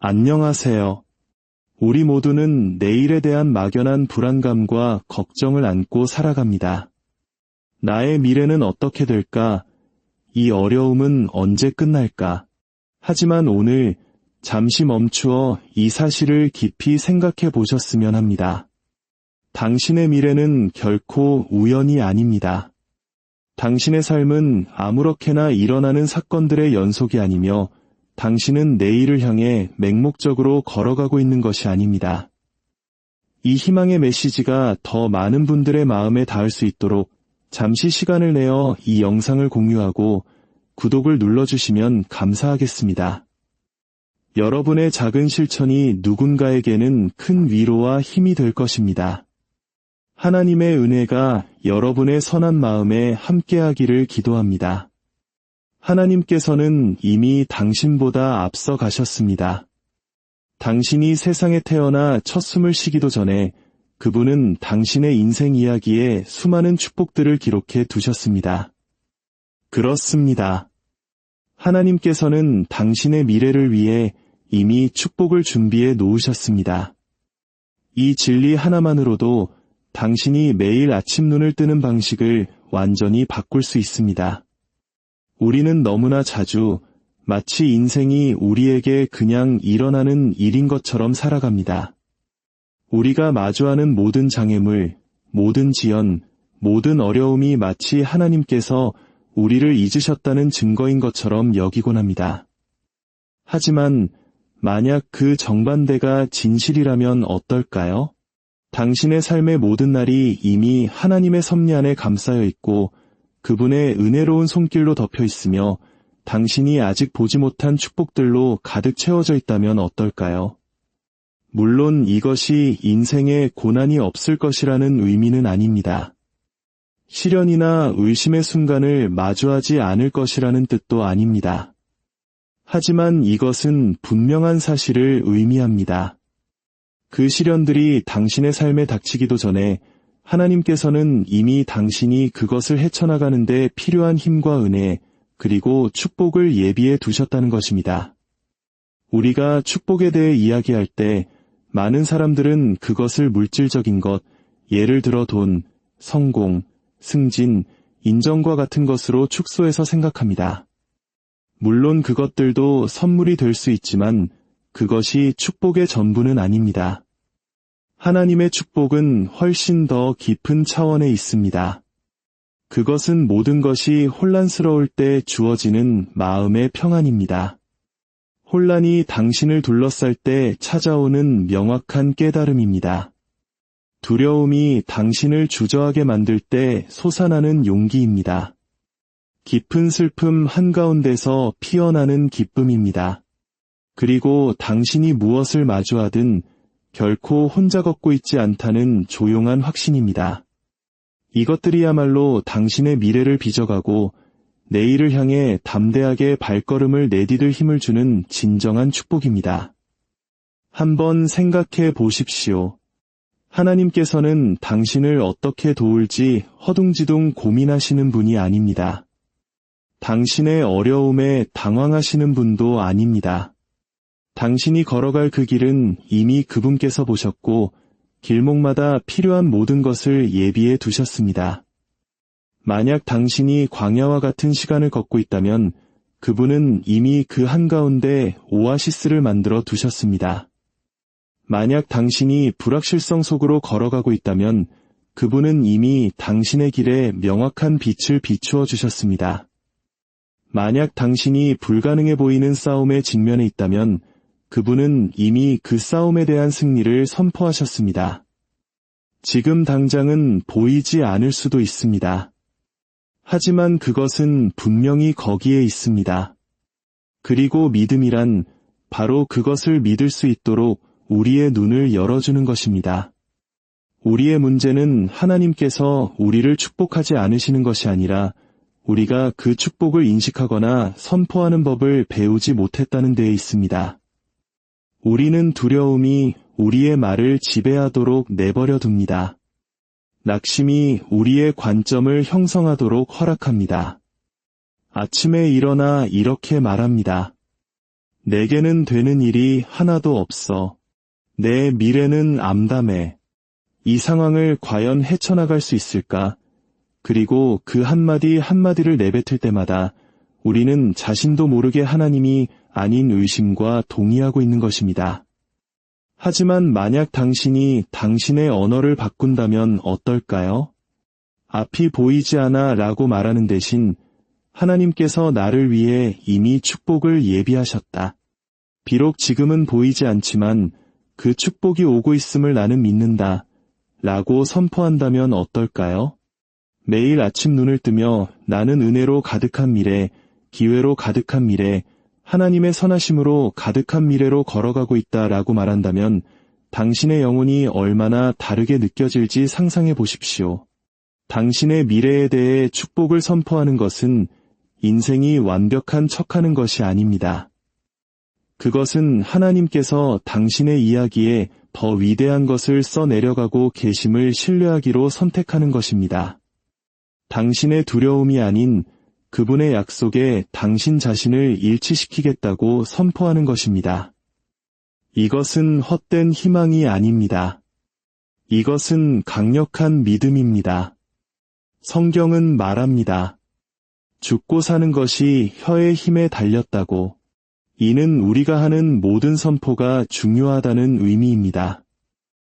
안녕하세요. 우리 모두는 내일에 대한 막연한 불안감과 걱정을 안고 살아갑니다. 나의 미래는 어떻게 될까? 이 어려움은 언제 끝날까? 하지만 오늘 잠시 멈추어 이 사실을 깊이 생각해 보셨으면 합니다. 당신의 미래는 결코 우연이 아닙니다. 당신의 삶은 아무렇게나 일어나는 사건들의 연속이 아니며 당신은 내일을 향해 맹목적으로 걸어가고 있는 것이 아닙니다. 이 희망의 메시지가 더 많은 분들의 마음에 닿을 수 있도록 잠시 시간을 내어 이 영상을 공유하고 구독을 눌러주시면 감사하겠습니다. 여러분의 작은 실천이 누군가에게는 큰 위로와 힘이 될 것입니다. 하나님의 은혜가 여러분의 선한 마음에 함께하기를 기도합니다. 하나님께서는 이미 당신보다 앞서 가셨습니다. 당신이 세상에 태어나 첫 숨을 쉬기도 전에 그분은 당신의 인생 이야기에 수많은 축복들을 기록해 두셨습니다. 그렇습니다. 하나님께서는 당신의 미래를 위해 이미 축복을 준비해 놓으셨습니다. 이 진리 하나만으로도 당신이 매일 아침 눈을 뜨는 방식을 완전히 바꿀 수 있습니다. 우리는 너무나 자주 마치 인생이 우리에게 그냥 일어나는 일인 것처럼 살아갑니다. 우리가 마주하는 모든 장애물, 모든 지연, 모든 어려움이 마치 하나님께서 우리를 잊으셨다는 증거인 것처럼 여기곤 합니다. 하지만 만약 그 정반대가 진실이라면 어떨까요? 당신의 삶의 모든 날이 이미 하나님의 섭리 안에 감싸여 있고 그분의 은혜로운 손길로 덮여 있으며 당신이 아직 보지 못한 축복들로 가득 채워져 있다면 어떨까요? 물론 이것이 인생에 고난이 없을 것이라는 의미는 아닙니다. 시련이나 의심의 순간을 마주하지 않을 것이라는 뜻도 아닙니다. 하지만 이것은 분명한 사실을 의미합니다. 그 시련들이 당신의 삶에 닥치기도 전에 하나님께서는 이미 당신이 그것을 헤쳐나가는 데 필요한 힘과 은혜, 그리고 축복을 예비해 두셨다는 것입니다. 우리가 축복에 대해 이야기할 때 많은 사람들은 그것을 물질적인 것, 예를 들어 돈, 성공, 승진, 인정과 같은 것으로 축소해서 생각합니다. 물론 그것들도 선물이 될 수 있지만 그것이 축복의 전부는 아닙니다. 하나님의 축복은 훨씬 더 깊은 차원에 있습니다. 그것은 모든 것이 혼란스러울 때 주어지는 마음의 평안입니다. 혼란이 당신을 둘러쌀 때 찾아오는 명확한 깨달음입니다. 두려움이 당신을 주저하게 만들 때 솟아나는 용기입니다. 깊은 슬픔 한가운데서 피어나는 기쁨입니다. 그리고 당신이 무엇을 마주하든 결코 혼자 걷고 있지 않다는 조용한 확신입니다. 이것들이야말로 당신의 미래를 빚어가고 내일을 향해 담대하게 발걸음을 내디딜 힘을 주는 진정한 축복입니다. 한번 생각해 보십시오. 하나님께서는 당신을 어떻게 도울지 허둥지둥 고민하시는 분이 아닙니다. 당신의 어려움에 당황하시는 분도 아닙니다. 당신이 걸어갈 그 길은 이미 그분께서 보셨고 길목마다 필요한 모든 것을 예비해 두셨습니다. 만약 당신이 광야와 같은 시간을 걷고 있다면 그분은 이미 그 한가운데 오아시스를 만들어 두셨습니다. 만약 당신이 불확실성 속으로 걸어가고 있다면 그분은 이미 당신의 길에 명확한 빛을 비추어 주셨습니다. 만약 당신이 불가능해 보이는 싸움에 직면해 있다면 그분은 이미 그 싸움에 대한 승리를 선포하셨습니다. 지금 당장은 보이지 않을 수도 있습니다. 하지만 그것은 분명히 거기에 있습니다. 그리고 믿음이란 바로 그것을 믿을 수 있도록 우리의 눈을 열어주는 것입니다. 우리의 문제는 하나님께서 우리를 축복하지 않으시는 것이 아니라 우리가 그 축복을 인식하거나 선포하는 법을 배우지 못했다는 데에 있습니다. 우리는 두려움이 우리의 말을 지배하도록 내버려 둡니다. 낙심이 우리의 관점을 형성하도록 허락합니다. 아침에 일어나 이렇게 말합니다. 내게는 되는 일이 하나도 없어. 내 미래는 암담해. 이 상황을 과연 헤쳐나갈 수 있을까? 그리고 그 한마디 한마디를 내뱉을 때마다 우리는 자신도 모르게 하나님이 아닌 의심과 동의하고 있는 것입니다. 하지만 만약 당신이 당신의 언어를 바꾼다면 어떨까요? 앞이 보이지 않아 라고 말하는 대신 하나님께서 나를 위해 이미 축복을 예비하셨다. 비록 지금은 보이지 않지만 그 축복이 오고 있음을 나는 믿는다. 라고 선포한다면 어떨까요? 매일 아침 눈을 뜨며 나는 은혜로 가득한 미래, 기회로 가득한 미래, 하나님의 선하심으로 가득한 미래로 걸어가고 있다라고 말한다면 당신의 영혼이 얼마나 다르게 느껴질지 상상해 보십시오. 당신의 미래에 대해 축복을 선포하는 것은 인생이 완벽한 척하는 것이 아닙니다. 그것은 하나님께서 당신의 이야기에 더 위대한 것을 써내려가고 계심을 신뢰하기로 선택하는 것입니다. 당신의 두려움이 아닌 그분의 약속에 당신 자신을 일치시키겠다고 선포하는 것입니다. 이것은 헛된 희망이 아닙니다. 이것은 강력한 믿음입니다. 성경은 말합니다. 죽고 사는 것이 혀의 힘에 달렸다고. 이는 우리가 하는 모든 선포가 중요하다는 의미입니다.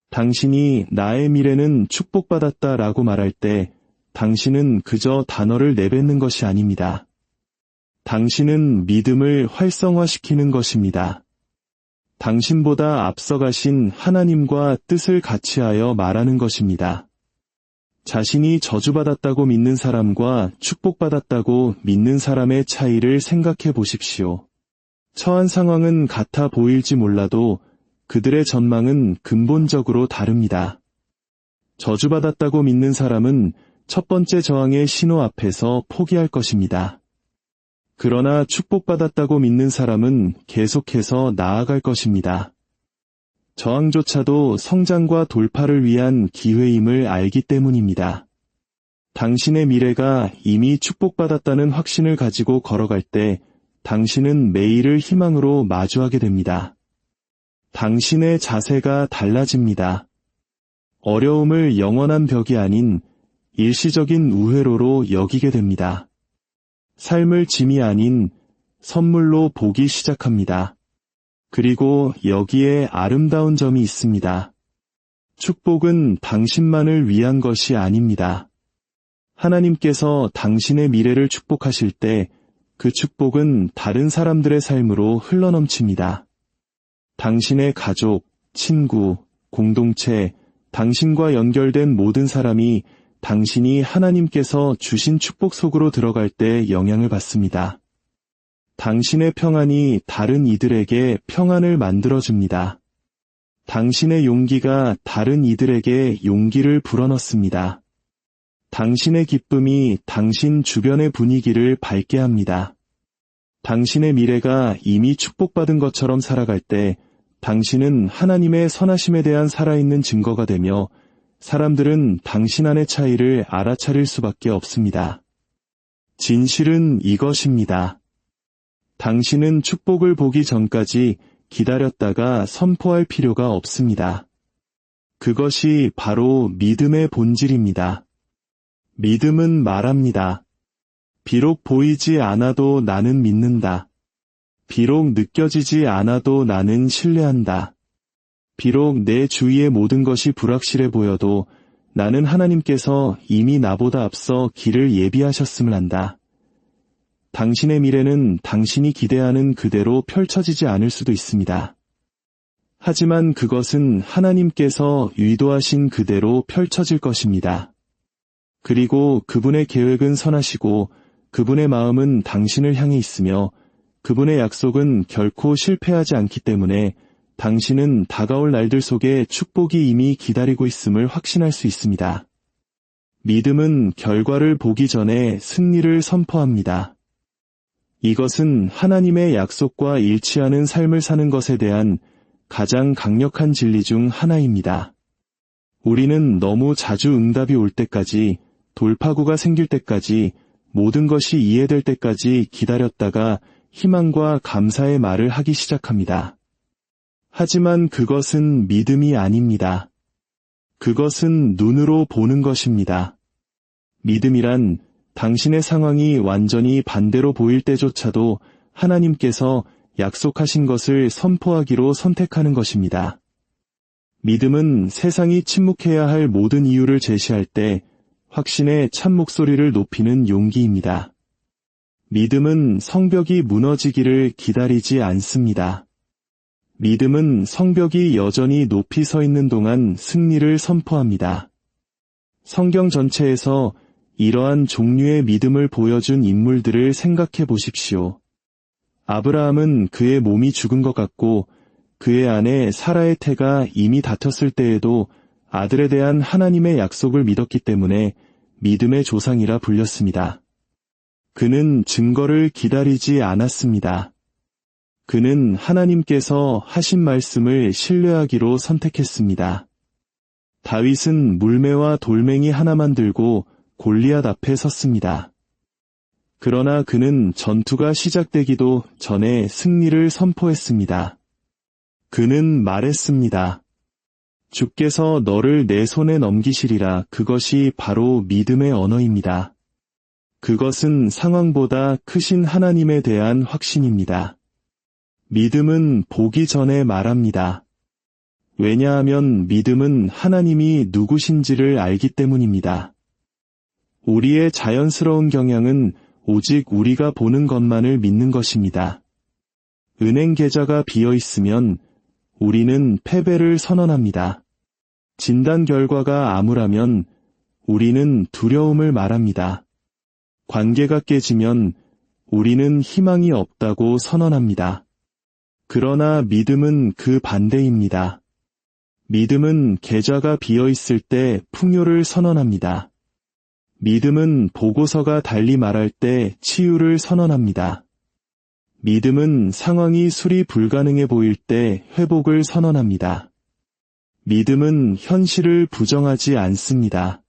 당신이 나의 미래는 축복받았다라고 말할 때 당신은 그저 단어를 내뱉는 것이 아닙니다. 당신은 믿음을 활성화시키는 것입니다. 당신보다 앞서가신 하나님과 뜻을 같이하여 말하는 것입니다. 자신이 저주받았다고 믿는 사람과 축복받았다고 믿는 사람의 차이를 생각해 보십시오. 처한 상황은 같아 보일지 몰라도 그들의 전망은 근본적으로 다릅니다. 저주받았다고 믿는 사람은 첫 번째 저항의 신호 앞에서 포기할 것입니다. 그러나 축복받았다고 믿는 사람은 계속해서 나아갈 것입니다. 저항조차도 성장과 돌파를 위한 기회임을 알기 때문입니다. 당신의 미래가 이미 축복받았다는 확신을 가지고 걸어갈 때 당신은 매일을 희망으로 마주하게 됩니다. 당신의 자세가 달라집니다. 어려움을 영원한 벽이 아닌 일시적인 우회로로 여기게 됩니다. 삶을 짐이 아닌 선물로 보기 시작합니다. 그리고 여기에 아름다운 점이 있습니다. 축복은 당신만을 위한 것이 아닙니다. 하나님께서 당신의 미래를 축복하실 때 그 축복은 다른 사람들의 삶으로 흘러넘칩니다. 당신의 가족, 친구, 공동체, 당신과 연결된 모든 사람이 당신이 하나님께서 주신 축복 속으로 들어갈 때 영향을 받습니다. 당신의 평안이 다른 이들에게 평안을 만들어줍니다. 당신의 용기가 다른 이들에게 용기를 불어넣습니다. 당신의 기쁨이 당신 주변의 분위기를 밝게 합니다. 당신의 미래가 이미 축복받은 것처럼 살아갈 때 당신은 하나님의 선하심에 대한 살아있는 증거가 되며 사람들은 당신 안의 차이를 알아차릴 수밖에 없습니다. 진실은 이것입니다. 당신은 축복을 보기 전까지 기다렸다가 선포할 필요가 없습니다. 그것이 바로 믿음의 본질입니다. 믿음은 말합니다. 비록 보이지 않아도 나는 믿는다. 비록 느껴지지 않아도 나는 신뢰한다. 비록 내 주위의 모든 것이 불확실해 보여도 나는 하나님께서 이미 나보다 앞서 길을 예비하셨음을 안다. 당신의 미래는 당신이 기대하는 그대로 펼쳐지지 않을 수도 있습니다. 하지만 그것은 하나님께서 의도하신 그대로 펼쳐질 것입니다. 그리고 그분의 계획은 선하시고 그분의 마음은 당신을 향해 있으며 그분의 약속은 결코 실패하지 않기 때문에 당신은 다가올 날들 속에 축복이 이미 기다리고 있음을 확신할 수 있습니다. 믿음은 결과를 보기 전에 승리를 선포합니다. 이것은 하나님의 약속과 일치하는 삶을 사는 것에 대한 가장 강력한 진리 중 하나입니다. 우리는 너무 자주 응답이 올 때까지, 돌파구가 생길 때까지, 모든 것이 이해될 때까지 기다렸다가 희망과 감사의 말을 하기 시작합니다. 하지만 그것은 믿음이 아닙니다. 그것은 눈으로 보는 것입니다. 믿음이란 당신의 상황이 완전히 반대로 보일 때조차도 하나님께서 약속하신 것을 선포하기로 선택하는 것입니다. 믿음은 세상이 침묵해야 할 모든 이유를 제시할 때 확신의 참 목소리를 높이는 용기입니다. 믿음은 성벽이 무너지기를 기다리지 않습니다. 믿음은 성벽이 여전히 높이 서 있는 동안 승리를 선포합니다. 성경 전체에서 이러한 종류의 믿음을 보여준 인물들을 생각해 보십시오. 아브라함은 그의 몸이 죽은 것 같고 그의 아내 사라의 태가 이미 다퉜을 때에도 아들에 대한 하나님의 약속을 믿었기 때문에 믿음의 조상이라 불렸습니다. 그는 증거를 기다리지 않았습니다. 그는 하나님께서 하신 말씀을 신뢰하기로 선택했습니다. 다윗은 물매와 돌멩이 하나만 들고 골리앗 앞에 섰습니다. 그러나 그는 전투가 시작되기도 전에 승리를 선포했습니다. 그는 말했습니다. 주께서 너를 내 손에 넘기시리라. 그것이 바로 믿음의 언어입니다. 그것은 상황보다 크신 하나님에 대한 확신입니다. 믿음은 보기 전에 말합니다. 왜냐하면 믿음은 하나님이 누구신지를 알기 때문입니다. 우리의 자연스러운 경향은 오직 우리가 보는 것만을 믿는 것입니다. 은행 계좌가 비어 있으면 우리는 패배를 선언합니다. 진단 결과가 암울하면 우리는 두려움을 말합니다. 관계가 깨지면 우리는 희망이 없다고 선언합니다. 그러나 믿음은 그 반대입니다. 믿음은 계좌가 비어 있을 때 풍요를 선언합니다. 믿음은 보고서가 달리 말할 때 치유를 선언합니다. 믿음은 상황이 수리 불가능해 보일 때 회복을 선언합니다. 믿음은 현실을 부정하지 않습니다.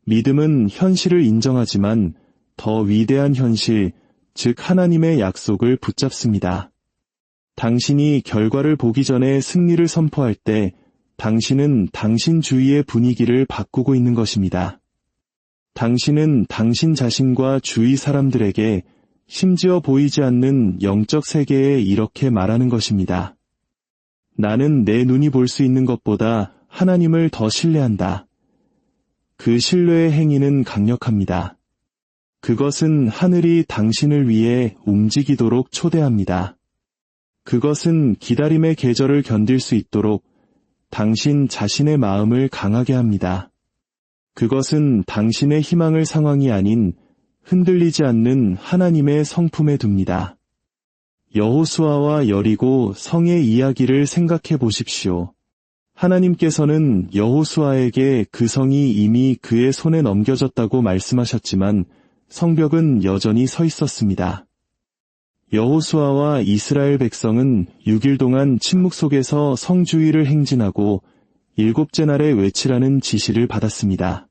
믿음은 현실을 인정하지만 더 위대한 현실, 즉 하나님의 약속을 붙잡습니다. 당신이 결과를 보기 전에 승리를 선포할 때 당신은 당신 주위의 분위기를 바꾸고 있는 것입니다. 당신은 당신 자신과 주위 사람들에게 심지어 보이지 않는 영적 세계에 이렇게 말하는 것입니다. 나는 내 눈이 볼 수 있는 것보다 하나님을 더 신뢰한다. 그 신뢰의 행위는 강력합니다. 그것은 하늘이 당신을 위해 움직이도록 초대합니다. 그것은 기다림의 계절을 견딜 수 있도록 당신 자신의 마음을 강하게 합니다. 그것은 당신의 희망을 상황이 아닌 흔들리지 않는 하나님의 성품에 둡니다. 여호수아와 여리고 성의 이야기를 생각해 보십시오. 하나님께서는 여호수아에게 그 성이 이미 그의 손에 넘겨졌다고 말씀하셨지만 성벽은 여전히 서 있었습니다. 여호수아와 이스라엘 백성은 6일 동안 침묵 속에서 성 주위를 행진하고 7째 날에 외치라는 지시를 받았습니다.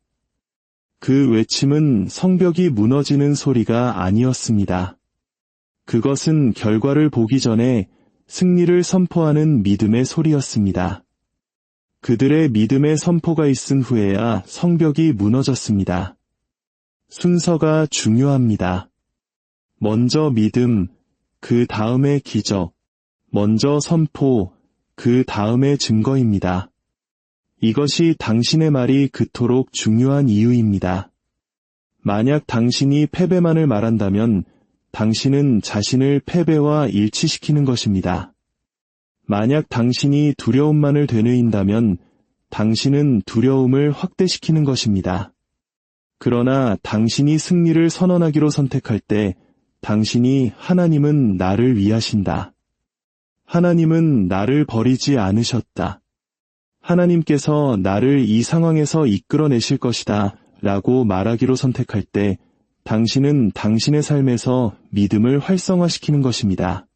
그 외침은 성벽이 무너지는 소리가 아니었습니다. 그것은 결과를 보기 전에 승리를 선포하는 믿음의 소리였습니다. 그들의 믿음의 선포가 있은 후에야 성벽이 무너졌습니다. 순서가 중요합니다. 먼저 믿음, 그 다음에 기적, 먼저 선포, 그 다음에 증거입니다. 이것이 당신의 말이 그토록 중요한 이유입니다. 만약 당신이 패배만을 말한다면 당신은 자신을 패배와 일치시키는 것입니다. 만약 당신이 두려움만을 되뇌인다면 당신은 두려움을 확대시키는 것입니다. 그러나 당신이 승리를 선언하기로 선택할 때 당신이 하나님은 나를 위하신다. 하나님은 나를 버리지 않으셨다. 하나님께서 나를 이 상황에서 이끌어내실 것이다 라고 말하기로 선택할 때 당신은 당신의 삶에서 믿음을 활성화시키는 것입니다.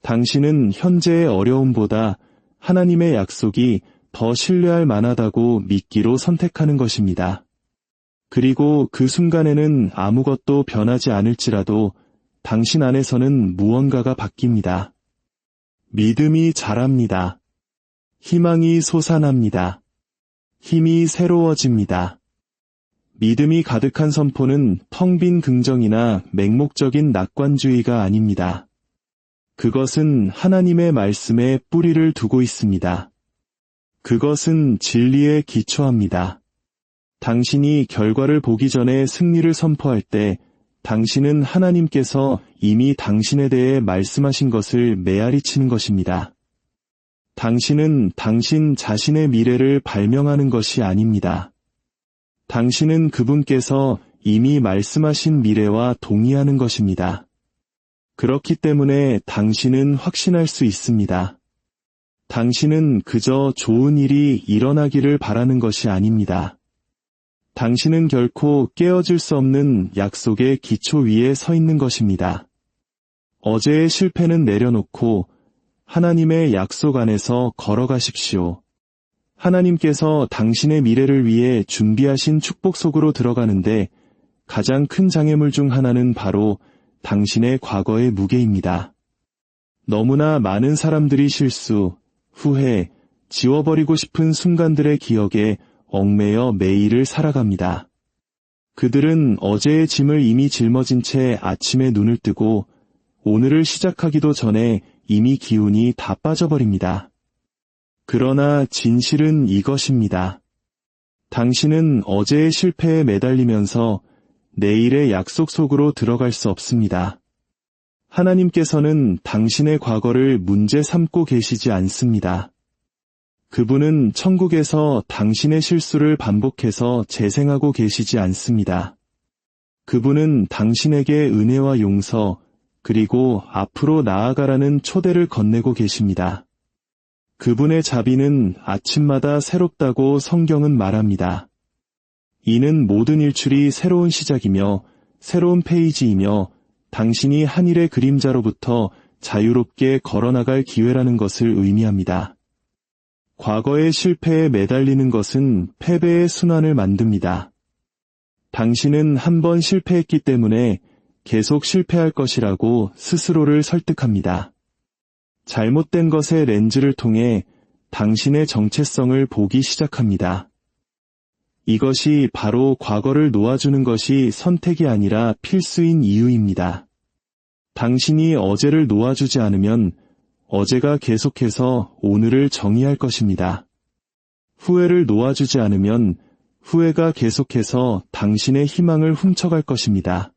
당신은 현재의 어려움보다 하나님의 약속이 더 신뢰할 만하다고 믿기로 선택하는 것입니다. 그리고 그 순간에는 아무것도 변하지 않을지라도 당신 안에서는 무언가가 바뀝니다. 믿음이 자랍니다. 희망이 솟아납니다. 힘이 새로워집니다. 믿음이 가득한 선포는 텅 빈 긍정이나 맹목적인 낙관주의가 아닙니다. 그것은 하나님의 말씀에 뿌리를 두고 있습니다. 그것은 진리에 기초합니다. 당신이 결과를 보기 전에 승리를 선포할 때 당신은 하나님께서 이미 당신에 대해 말씀하신 것을 메아리치는 것입니다. 당신은 당신 자신의 미래를 발명하는 것이 아닙니다. 당신은 그분께서 이미 말씀하신 미래와 동의하는 것입니다. 그렇기 때문에 당신은 확신할 수 있습니다. 당신은 그저 좋은 일이 일어나기를 바라는 것이 아닙니다. 당신은 결코 깨어질 수 없는 약속의 기초 위에 서 있는 것입니다. 어제의 실패는 내려놓고 하나님의 약속 안에서 걸어가십시오. 하나님께서 당신의 미래를 위해 준비하신 축복 속으로 들어가는데 가장 큰 장애물 중 하나는 바로 당신의 과거의 무게입니다. 너무나 많은 사람들이 실수, 후회, 지워버리고 싶은 순간들의 기억에 얽매여 매일을 살아갑니다. 그들은 어제의 짐을 이미 짊어진 채 아침에 눈을 뜨고 오늘을 시작하기도 전에 이미 기운이 다 빠져버립니다. 그러나 진실은 이것입니다. 당신은 어제의 실패에 매달리면서 내일의 약속 속으로 들어갈 수 없습니다. 하나님께서는 당신의 과거를 문제 삼고 계시지 않습니다. 그분은 천국에서 당신의 실수를 반복해서 재생하고 계시지 않습니다. 그분은 당신에게 은혜와 용서, 그리고 앞으로 나아가라는 초대를 건네고 계십니다. 그분의 자비는 아침마다 새롭다고 성경은 말합니다. 이는 모든 일출이 새로운 시작이며 새로운 페이지이며 당신이 하늘의 그림자로부터 자유롭게 걸어나갈 기회라는 것을 의미합니다. 과거의 실패에 매달리는 것은 패배의 순환을 만듭니다. 당신은 한 번 실패했기 때문에 계속 실패할 것이라고 스스로를 설득합니다. 잘못된 것의 렌즈를 통해 당신의 정체성을 보기 시작합니다. 이것이 바로 과거를 놓아주는 것이 선택이 아니라 필수인 이유입니다. 당신이 어제를 놓아주지 않으면 어제가 계속해서 오늘을 정의할 것입니다. 후회를 놓아주지 않으면 후회가 계속해서 당신의 희망을 훔쳐갈 것입니다.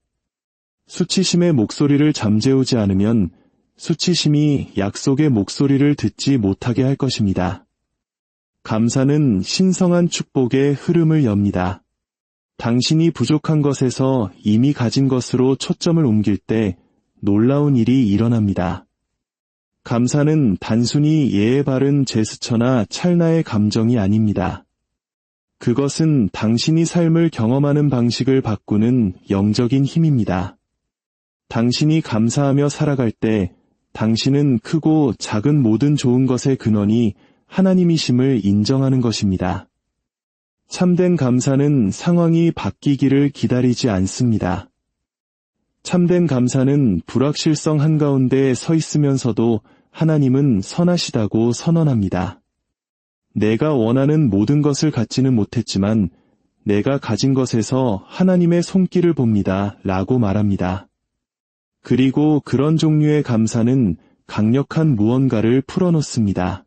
수치심의 목소리를 잠재우지 않으면 수치심이 약속의 목소리를 듣지 못하게 할 것입니다. 감사는 신성한 축복의 흐름을 엽니다. 당신이 부족한 것에서 이미 가진 것으로 초점을 옮길 때 놀라운 일이 일어납니다. 감사는 단순히 예의 바른 제스처나 찰나의 감정이 아닙니다. 그것은 당신이 삶을 경험하는 방식을 바꾸는 영적인 힘입니다. 당신이 감사하며 살아갈 때 당신은 크고 작은 모든 좋은 것의 근원이 하나님이심을 인정하는 것입니다. 참된 감사는 상황이 바뀌기를 기다리지 않습니다. 참된 감사는 불확실성 한가운데 서 있으면서도 하나님은 선하시다고 선언합니다. 내가 원하는 모든 것을 갖지는 못했지만 내가 가진 것에서 하나님의 손길을 봅니다. 라고 말합니다. 그리고 그런 종류의 감사는 강력한 무언가를 풀어놓습니다.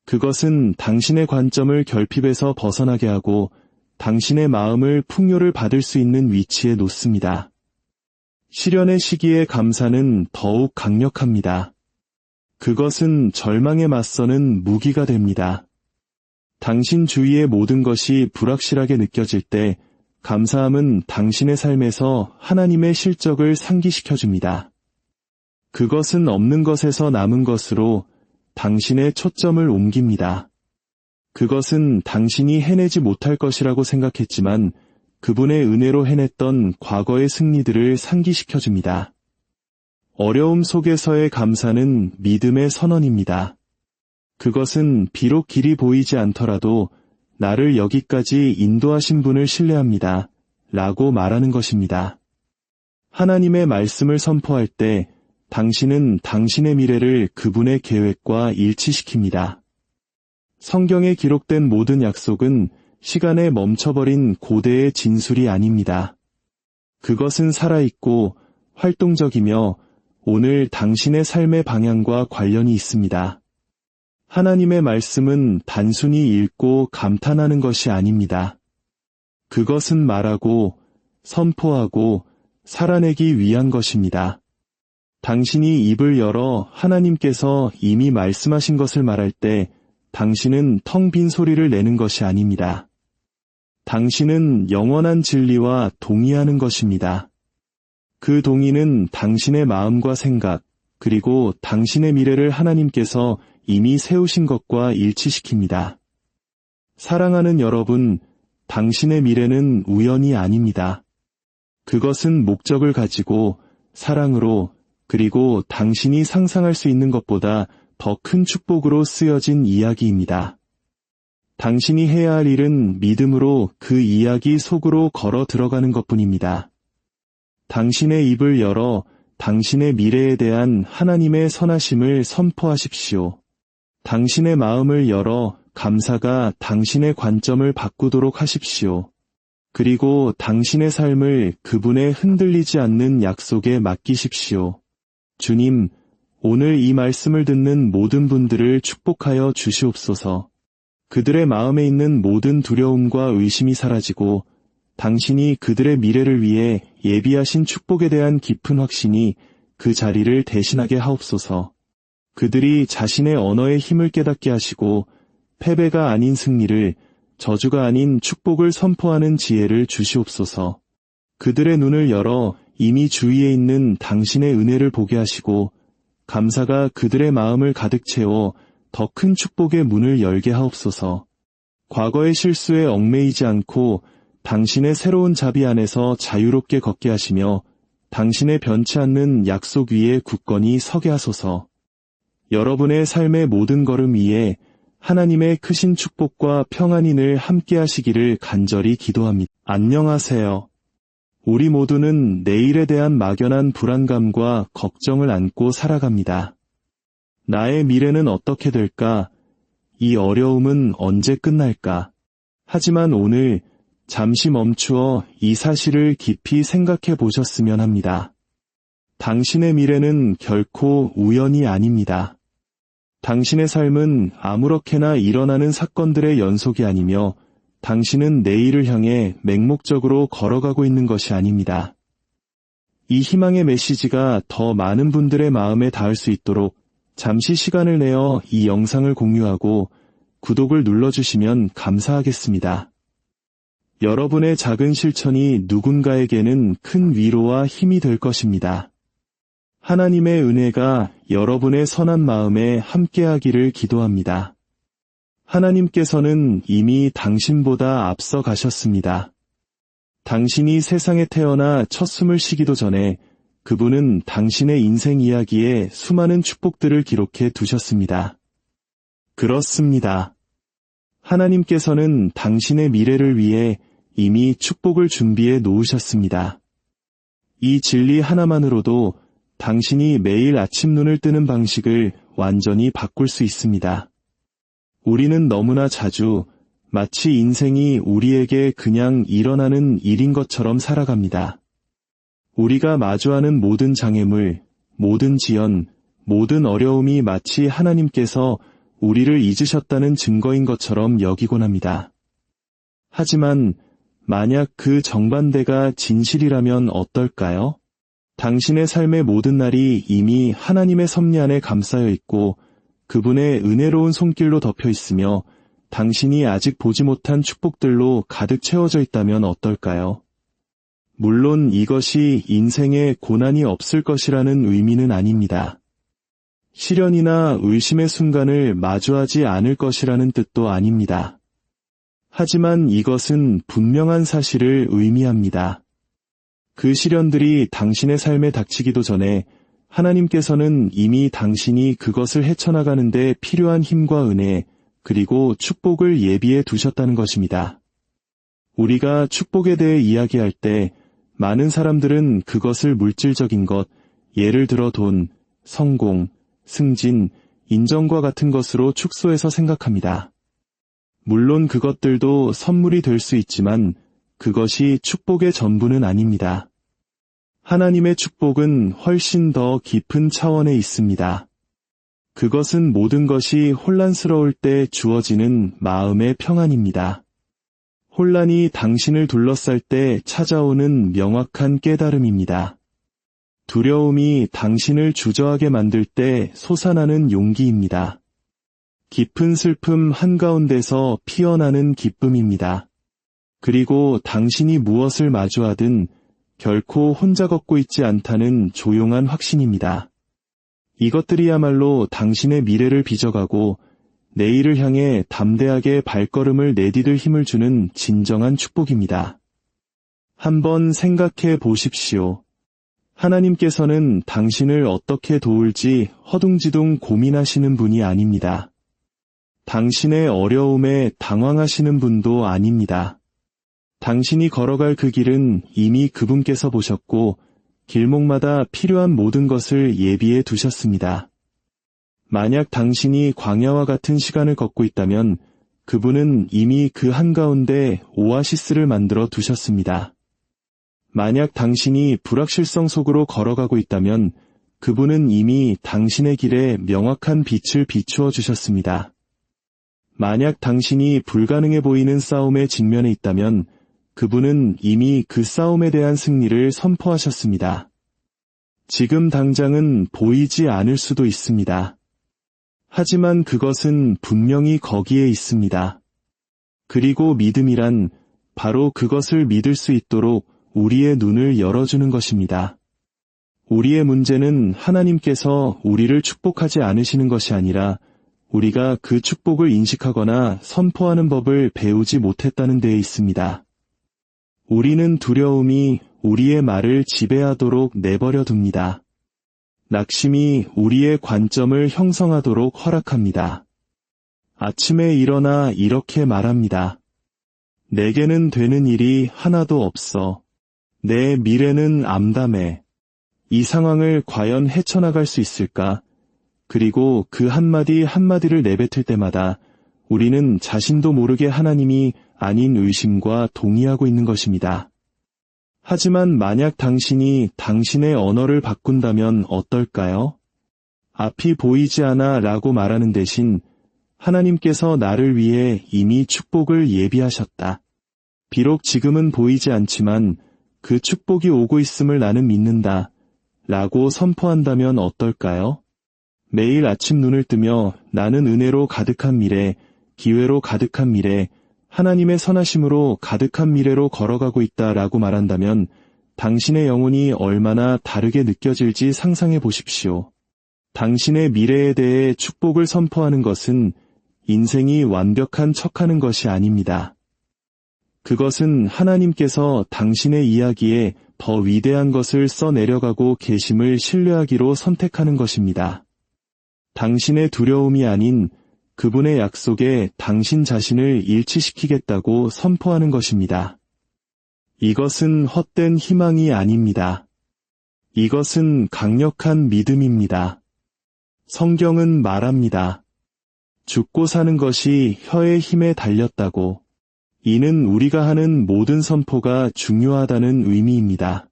그것은 당신의 관점을 결핍에서 벗어나게 하고 당신의 마음을 풍요를 받을 수 있는 위치에 놓습니다. 시련의 시기에 감사는 더욱 강력합니다. 그것은 절망에 맞서는 무기가 됩니다. 당신 주위의 모든 것이 불확실하게 느껴질 때 감사함은 당신의 삶에서 하나님의 실적을 상기시켜줍니다. 그것은 없는 것에서 남은 것으로 당신의 초점을 옮깁니다. 그것은 당신이 해내지 못할 것이라고 생각했지만 그분의 은혜로 해냈던 과거의 승리들을 상기시켜줍니다. 어려움 속에서의 감사는 믿음의 선언입니다. 그것은 비록 길이 보이지 않더라도 나를 여기까지 인도하신 분을 신뢰합니다. 라고 말하는 것입니다. 하나님의 말씀을 선포할 때 당신은 당신의 미래를 그분의 계획과 일치시킵니다. 성경에 기록된 모든 약속은 시간에 멈춰버린 고대의 진술이 아닙니다. 그것은 살아있고 활동적이며 오늘 당신의 삶의 방향과 관련이 있습니다. 하나님의 말씀은 단순히 읽고 감탄하는 것이 아닙니다. 그것은 말하고 선포하고 살아내기 위한 것입니다. 당신이 입을 열어 하나님께서 이미 말씀하신 것을 말할 때 당신은 텅 빈 소리를 내는 것이 아닙니다. 당신은 영원한 진리와 동의하는 것입니다. 그 동의는 당신의 마음과 생각, 그리고 당신의 미래를 하나님께서 이미 세우신 것과 일치시킵니다. 사랑하는 여러분, 당신의 미래는 우연이 아닙니다. 그것은 목적을 가지고 사랑으로 그리고 당신이 상상할 수 있는 것보다 더 큰 축복으로 쓰여진 이야기입니다. 당신이 해야 할 일은 믿음으로 그 이야기 속으로 걸어 들어가는 것뿐입니다. 당신의 입을 열어 당신의 미래에 대한 하나님의 선하심을 선포하십시오. 당신의 마음을 열어 감사가 당신의 관점을 바꾸도록 하십시오. 그리고 당신의 삶을 그분의 흔들리지 않는 약속에 맡기십시오. 주님, 오늘 이 말씀을 듣는 모든 분들을 축복하여 주시옵소서. 그들의 마음에 있는 모든 두려움과 의심이 사라지고 당신이 그들의 미래를 위해 예비하신 축복에 대한 깊은 확신이 그 자리를 대신하게 하옵소서. 그들이 자신의 언어의 힘을 깨닫게 하시고 패배가 아닌 승리를, 저주가 아닌 축복을 선포하는 지혜를 주시옵소서. 그들의 눈을 열어 이미 주위에 있는 당신의 은혜를 보게 하시고 감사가 그들의 마음을 가득 채워 더 큰 축복의 문을 열게 하옵소서. 과거의 실수에 얽매이지 않고 당신의 새로운 자비 안에서 자유롭게 걷게 하시며 당신의 변치 않는 약속 위에 굳건히 서게 하소서. 여러분의 삶의 모든 걸음 위에 하나님의 크신 축복과 평안이 늘 함께 하시기를 간절히 기도합니다. 안녕하세요. 우리 모두는 내일에 대한 막연한 불안감과 걱정을 안고 살아갑니다. 나의 미래는 어떻게 될까? 이 어려움은 언제 끝날까? 하지만 오늘 잠시 멈추어 이 사실을 깊이 생각해 보셨으면 합니다. 당신의 미래는 결코 우연이 아닙니다. 당신의 삶은 아무렇게나 일어나는 사건들의 연속이 아니며 당신은 내일을 향해 맹목적으로 걸어가고 있는 것이 아닙니다. 이 희망의 메시지가 더 많은 분들의 마음에 닿을 수 있도록 잠시 시간을 내어 이 영상을 공유하고 구독을 눌러주시면 감사하겠습니다. 여러분의 작은 실천이 누군가에게는 큰 위로와 힘이 될 것입니다. 하나님의 은혜가 여러분의 선한 마음에 함께하기를 기도합니다. 하나님께서는 이미 당신보다 앞서 가셨습니다. 당신이 세상에 태어나 첫 숨을 쉬기도 전에 그분은 당신의 인생 이야기에 수많은 축복들을 기록해 두셨습니다. 그렇습니다. 하나님께서는 당신의 미래를 위해 이미 축복을 준비해 놓으셨습니다. 이 진리 하나만으로도 당신이 매일 아침 눈을 뜨는 방식을 완전히 바꿀 수 있습니다. 우리는 너무나 자주 마치 인생이 우리에게 그냥 일어나는 일인 것처럼 살아갑니다. 우리가 마주하는 모든 장애물, 모든 지연, 모든 어려움이 마치 하나님께서 우리를 잊으셨다는 증거인 것처럼 여기곤 합니다. 하지만 만약 그 정반대가 진실이라면 어떨까요? 당신의 삶의 모든 날이 이미 하나님의 섭리 안에 감싸여 있고 그분의 은혜로운 손길로 덮여 있으며 당신이 아직 보지 못한 축복들로 가득 채워져 있다면 어떨까요? 물론 이것이 인생에 고난이 없을 것이라는 의미는 아닙니다. 시련이나 의심의 순간을 마주하지 않을 것이라는 뜻도 아닙니다. 하지만 이것은 분명한 사실을 의미합니다. 그 시련들이 당신의 삶에 닥치기도 전에 하나님께서는 이미 당신이 그것을 헤쳐나가는 데 필요한 힘과 은혜, 그리고 축복을 예비해 두셨다는 것입니다. 우리가 축복에 대해 이야기할 때 많은 사람들은 그것을 물질적인 것, 예를 들어 돈, 성공, 승진, 인정과 같은 것으로 축소해서 생각합니다. 물론 그것들도 선물이 될 수 있지만 그것이 축복의 전부는 아닙니다. 하나님의 축복은 훨씬 더 깊은 차원에 있습니다. 그것은 모든 것이 혼란스러울 때 주어지는 마음의 평안입니다. 혼란이 당신을 둘러쌀 때 찾아오는 명확한 깨달음입니다. 두려움이 당신을 주저하게 만들 때 솟아나는 용기입니다. 깊은 슬픔 한가운데서 피어나는 기쁨입니다. 그리고 당신이 무엇을 마주하든 결코 혼자 걷고 있지 않다는 조용한 확신입니다. 이것들이야말로 당신의 미래를 빚어가고 내일을 향해 담대하게 발걸음을 내디딜 힘을 주는 진정한 축복입니다. 한번 생각해 보십시오. 하나님께서는 당신을 어떻게 도울지 허둥지둥 고민하시는 분이 아닙니다. 당신의 어려움에 당황하시는 분도 아닙니다. 당신이 걸어갈 그 길은 이미 그분께서 보셨고 길목마다 필요한 모든 것을 예비해 두셨습니다. 만약 당신이 광야와 같은 시간을 걷고 있다면 그분은 이미 그 한가운데 오아시스를 만들어 두셨습니다. 만약 당신이 불확실성 속으로 걸어가고 있다면 그분은 이미 당신의 길에 명확한 빛을 비추어 주셨습니다. 만약 당신이 불가능해 보이는 싸움에 직면해 있다면 그분은 이미 그 싸움에 대한 승리를 선포하셨습니다. 지금 당장은 보이지 않을 수도 있습니다. 하지만 그것은 분명히 거기에 있습니다. 그리고 믿음이란 바로 그것을 믿을 수 있도록 우리의 눈을 열어주는 것입니다. 우리의 문제는 하나님께서 우리를 축복하지 않으시는 것이 아니라 우리가 그 축복을 인식하거나 선포하는 법을 배우지 못했다는 데에 있습니다. 우리는 두려움이 우리의 말을 지배하도록 내버려 둡니다. 낙심이 우리의 관점을 형성하도록 허락합니다. 아침에 일어나 이렇게 말합니다. 내게는 되는 일이 하나도 없어. 내 미래는 암담해. 이 상황을 과연 헤쳐나갈 수 있을까? 그리고 그 한마디 한마디를 내뱉을 때마다 우리는 자신도 모르게 하나님이 아닌 의심과 동의하고 있는 것입니다. 하지만 만약 당신이 당신의 언어를 바꾼다면 어떨까요? 앞이 보이지 않아 라고 말하는 대신 하나님께서 나를 위해 이미 축복을 예비하셨다. 비록 지금은 보이지 않지만 그 축복이 오고 있음을 나는 믿는다. 라고 선포한다면 어떨까요? 매일 아침 눈을 뜨며 나는 은혜로 가득한 미래, 기회로 가득한 미래, 하나님의 선하심으로 가득한 미래로 걸어가고 있다라고 말한다면 당신의 영혼이 얼마나 다르게 느껴질지 상상해 보십시오. 당신의 미래에 대해 축복을 선포하는 것은 인생이 완벽한 척하는 것이 아닙니다. 그것은 하나님께서 당신의 이야기에 더 위대한 것을 써내려가고 계심을 신뢰하기로 선택하는 것입니다. 당신의 두려움이 아닌 그분의 약속에 당신 자신을 일치시키겠다고 선포하는 것입니다. 이것은 헛된 희망이 아닙니다. 이것은 강력한 믿음입니다. 성경은 말합니다. 죽고 사는 것이 혀의 힘에 달렸다고. 이는 우리가 하는 모든 선포가 중요하다는 의미입니다.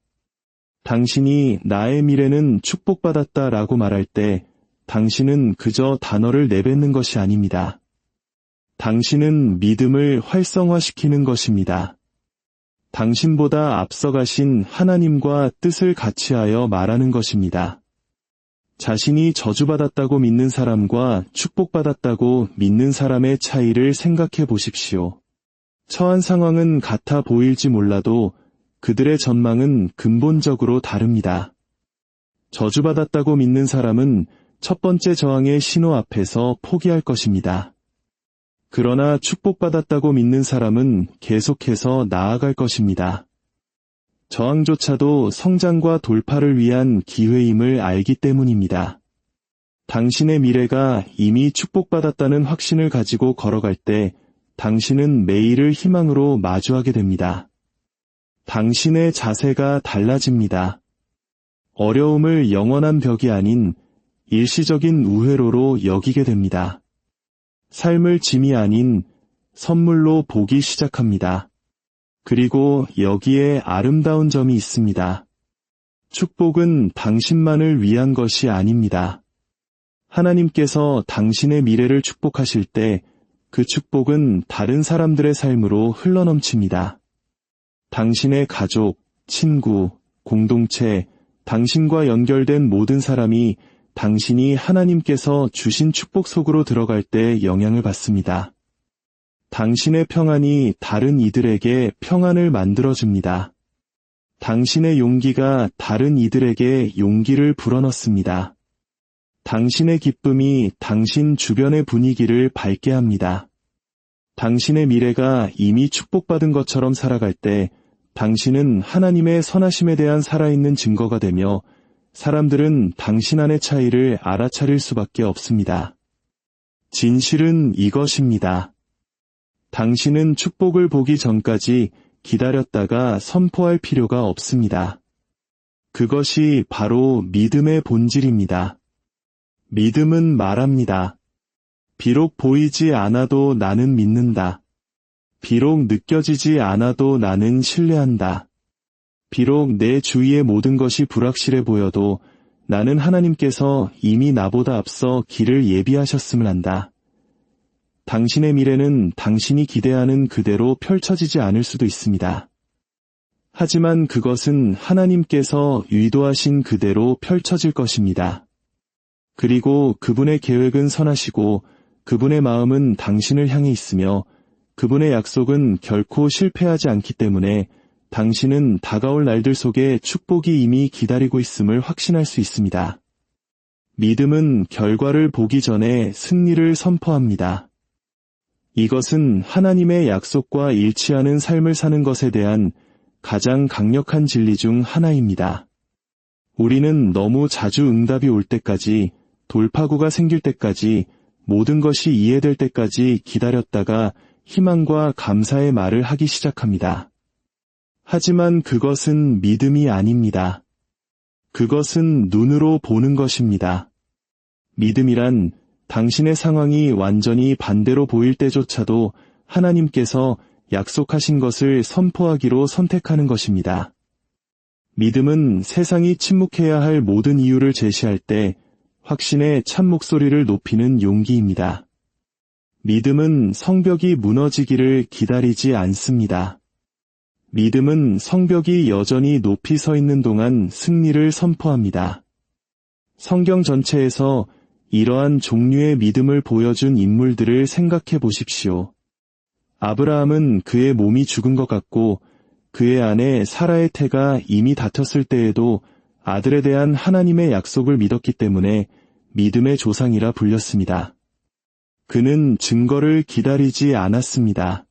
당신이 나의 미래는 축복받았다라고 말할 때 당신은 그저 단어를 내뱉는 것이 아닙니다. 당신은 믿음을 활성화시키는 것입니다. 당신보다 앞서가신 하나님과 뜻을 같이하여 말하는 것입니다. 자신이 저주받았다고 믿는 사람과 축복받았다고 믿는 사람의 차이를 생각해 보십시오. 처한 상황은 같아 보일지 몰라도 그들의 전망은 근본적으로 다릅니다. 저주받았다고 믿는 사람은 첫 번째 저항의 신호 앞에서 포기할 것입니다. 그러나 축복받았다고 믿는 사람은 계속해서 나아갈 것입니다. 저항조차도 성장과 돌파를 위한 기회임을 알기 때문입니다. 당신의 미래가 이미 축복받았다는 확신을 가지고 걸어갈 때 당신은 매일을 희망으로 마주하게 됩니다. 당신의 자세가 달라집니다. 어려움을 영원한 벽이 아닌 일시적인 우회로로 여기게 됩니다. 삶을 짐이 아닌 선물로 보기 시작합니다. 그리고 여기에 아름다운 점이 있습니다. 축복은 당신만을 위한 것이 아닙니다. 하나님께서 당신의 미래를 축복하실 때 그 축복은 다른 사람들의 삶으로 흘러넘칩니다. 당신의 가족, 친구, 공동체, 당신과 연결된 모든 사람이 당신이 하나님께서 주신 축복 속으로 들어갈 때 영향을 받습니다. 당신의 평안이 다른 이들에게 평안을 만들어줍니다. 당신의 용기가 다른 이들에게 용기를 불어넣습니다. 당신의 기쁨이 당신 주변의 분위기를 밝게 합니다. 당신의 미래가 이미 축복받은 것처럼 살아갈 때 당신은 하나님의 선하심에 대한 살아있는 증거가 되며 사람들은 당신 안의 차이를 알아차릴 수밖에 없습니다. 진실은 이것입니다. 당신은 축복을 보기 전까지 기다렸다가 선포할 필요가 없습니다. 그것이 바로 믿음의 본질입니다. 믿음은 말합니다. 비록 보이지 않아도 나는 믿는다. 비록 느껴지지 않아도 나는 신뢰한다. 비록 내 주위의 모든 것이 불확실해 보여도 나는 하나님께서 이미 나보다 앞서 길을 예비하셨음을 안다. 당신의 미래는 당신이 기대하는 그대로 펼쳐지지 않을 수도 있습니다. 하지만 그것은 하나님께서 의도하신 그대로 펼쳐질 것입니다. 그리고 그분의 계획은 선하시고 그분의 마음은 당신을 향해 있으며 그분의 약속은 결코 실패하지 않기 때문에 당신은 다가올 날들 속에 축복이 이미 기다리고 있음을 확신할 수 있습니다. 믿음은 결과를 보기 전에 승리를 선포합니다. 이것은 하나님의 약속과 일치하는 삶을 사는 것에 대한 가장 강력한 진리 중 하나입니다. 우리는 너무 자주 응답이 올 때까지, 돌파구가 생길 때까지, 모든 것이 이해될 때까지 기다렸다가 희망과 감사의 말을 하기 시작합니다. 하지만 그것은 믿음이 아닙니다. 그것은 눈으로 보는 것입니다. 믿음이란 당신의 상황이 완전히 반대로 보일 때조차도 하나님께서 약속하신 것을 선포하기로 선택하는 것입니다. 믿음은 세상이 침묵해야 할 모든 이유를 제시할 때 확신의 참 목소리를 높이는 용기입니다. 믿음은 성벽이 무너지기를 기다리지 않습니다. 믿음은 성벽이 여전히 높이 서 있는 동안 승리를 선포합니다. 성경 전체에서 이러한 종류의 믿음을 보여준 인물들을 생각해 보십시오. 아브라함은 그의 몸이 죽은 것 같고 그의 아내 사라의 태가 이미 다퉜을 때에도 아들에 대한 하나님의 약속을 믿었기 때문에 믿음의 조상이라 불렸습니다. 그는 증거를 기다리지 않았습니다.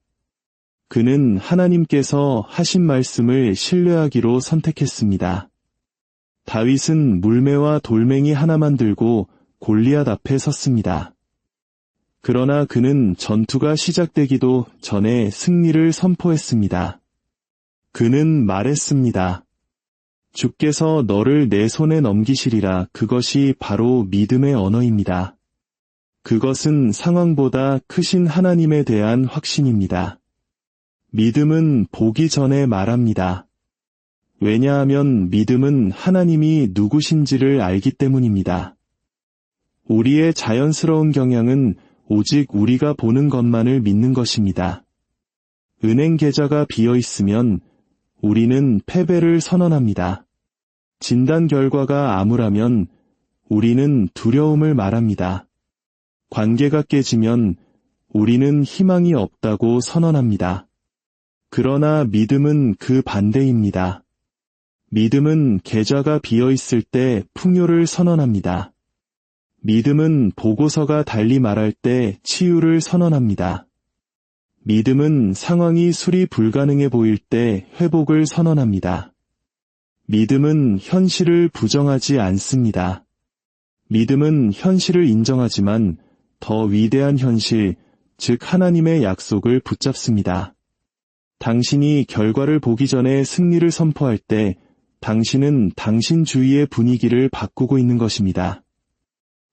그는 하나님께서 하신 말씀을 신뢰하기로 선택했습니다. 다윗은 물매와 돌멩이 하나만 들고 골리앗 앞에 섰습니다. 그러나 그는 전투가 시작되기도 전에 승리를 선포했습니다. 그는 말했습니다. 주께서 너를 내 손에 넘기시리라. 그것이 바로 믿음의 언어입니다. 그것은 상황보다 크신 하나님에 대한 확신입니다. 믿음은 보기 전에 말합니다. 왜냐하면 믿음은 하나님이 누구신지를 알기 때문입니다. 우리의 자연스러운 경향은 오직 우리가 보는 것만을 믿는 것입니다. 은행 계좌가 비어 있으면 우리는 패배를 선언합니다. 진단 결과가 암울하면 우리는 두려움을 말합니다. 관계가 깨지면 우리는 희망이 없다고 선언합니다. 그러나 믿음은 그 반대입니다. 믿음은 계좌가 비어 있을 때 풍요를 선언합니다. 믿음은 보고서가 달리 말할 때 치유를 선언합니다. 믿음은 상황이 수리 불가능해 보일 때 회복을 선언합니다. 믿음은 현실을 부정하지 않습니다. 믿음은 현실을 인정하지만 더 위대한 현실, 즉 하나님의 약속을 붙잡습니다. 당신이 결과를 보기 전에 승리를 선포할 때 당신은 당신 주위의 분위기를 바꾸고 있는 것입니다.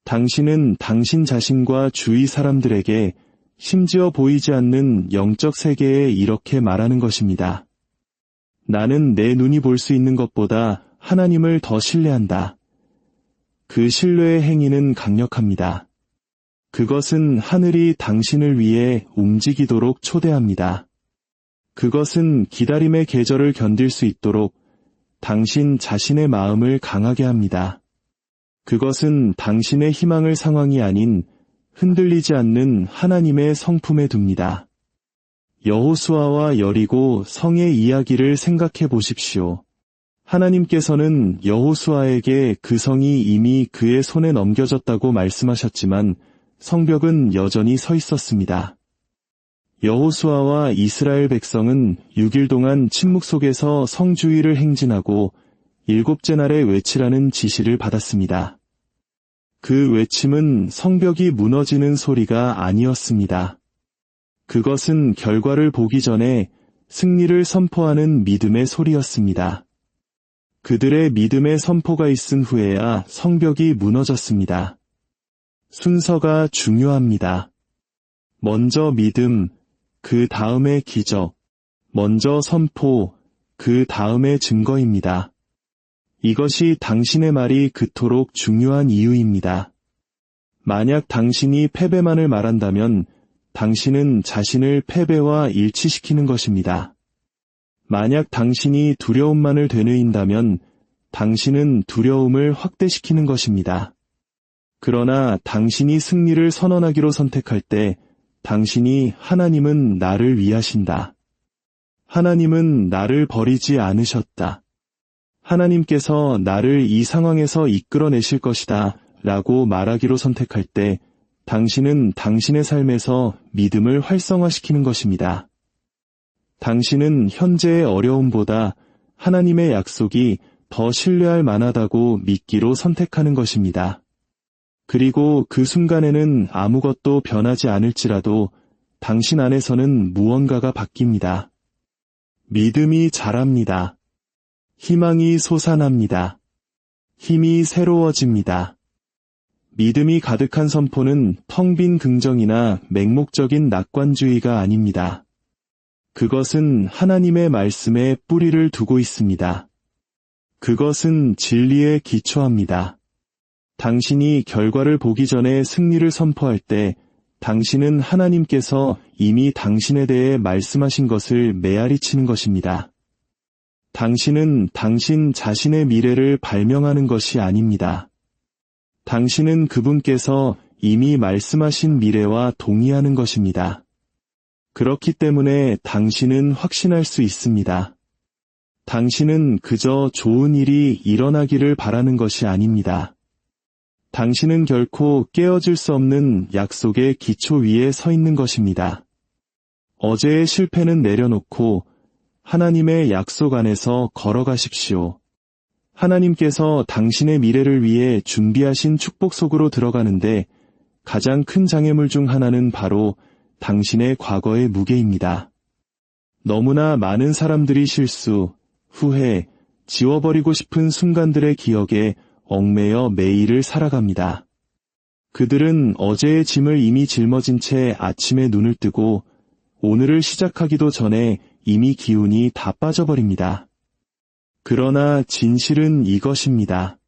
당신은 당신 자신과 주위 사람들에게 심지어 보이지 않는 영적 세계에 이렇게 말하는 것입니다. 나는 내 눈이 볼 수 있는 것보다 하나님을 더 신뢰한다. 그 신뢰의 행위는 강력합니다. 그것은 하늘이 당신을 위해 움직이도록 초대합니다. 그것은 기다림의 계절을 견딜 수 있도록 당신 자신의 마음을 강하게 합니다. 그것은 당신의 희망을 상황이 아닌 흔들리지 않는 하나님의 성품에 둡니다. 여호수아와 여리고 성의 이야기를 생각해 보십시오. 하나님께서는 여호수아에게 그 성이 이미 그의 손에 넘겨졌다고 말씀하셨지만 성벽은 여전히 서 있었습니다. 여호수아와 이스라엘 백성은 6일 동안 침묵 속에서 성 주위를 행진하고 7째 날에 외치라는 지시를 받았습니다. 그 외침은 성벽이 무너지는 소리가 아니었습니다. 그것은 결과를 보기 전에 승리를 선포하는 믿음의 소리였습니다. 그들의 믿음의 선포가 있은 후에야 성벽이 무너졌습니다. 순서가 중요합니다. 먼저 믿음, 그 다음에 기적, 먼저 선포, 그 다음에 증거입니다. 이것이 당신의 말이 그토록 중요한 이유입니다. 만약 당신이 패배만을 말한다면 당신은 자신을 패배와 일치시키는 것입니다. 만약 당신이 두려움만을 되뇌인다면 당신은 두려움을 확대시키는 것입니다. 그러나 당신이 승리를 선언하기로 선택할 때 당신이 하나님은 나를 위하신다. 하나님은 나를 버리지 않으셨다. 하나님께서 나를 이 상황에서 이끌어내실 것이다 라고 말하기로 선택할 때 당신은 당신의 삶에서 믿음을 활성화시키는 것입니다. 당신은 현재의 어려움보다 하나님의 약속이 더 신뢰할 만하다고 믿기로 선택하는 것입니다. 그리고 그 순간에는 아무것도 변하지 않을지라도 당신 안에서는 무언가가 바뀝니다. 믿음이 자랍니다. 희망이 솟아납니다. 힘이 새로워집니다. 믿음이 가득한 선포는 텅 빈 긍정이나 맹목적인 낙관주의가 아닙니다. 그것은 하나님의 말씀에 뿌리를 두고 있습니다. 그것은 진리에 기초합니다. 당신이 결과를 보기 전에 승리를 선포할 때 당신은 하나님께서 이미 당신에 대해 말씀하신 것을 메아리 치는 것입니다. 당신은 당신 자신의 미래를 발명하는 것이 아닙니다. 당신은 그분께서 이미 말씀하신 미래와 동의하는 것입니다. 그렇기 때문에 당신은 확신할 수 있습니다. 당신은 그저 좋은 일이 일어나기를 바라는 것이 아닙니다. 당신은 결코 깨어질 수 없는 약속의 기초 위에 서 있는 것입니다. 어제의 실패는 내려놓고 하나님의 약속 안에서 걸어가십시오. 하나님께서 당신의 미래를 위해 준비하신 축복 속으로 들어가는데 가장 큰 장애물 중 하나는 바로 당신의 과거의 무게입니다. 너무나 많은 사람들이 실수, 후회, 지워버리고 싶은 순간들의 기억에 얽매여 매일을 살아갑니다. 그들은 어제의 짐을 이미 짊어진 채 아침에 눈을 뜨고 오늘을 시작하기도 전에 이미 기운이 다 빠져버립니다. 그러나 진실은 이것입니다.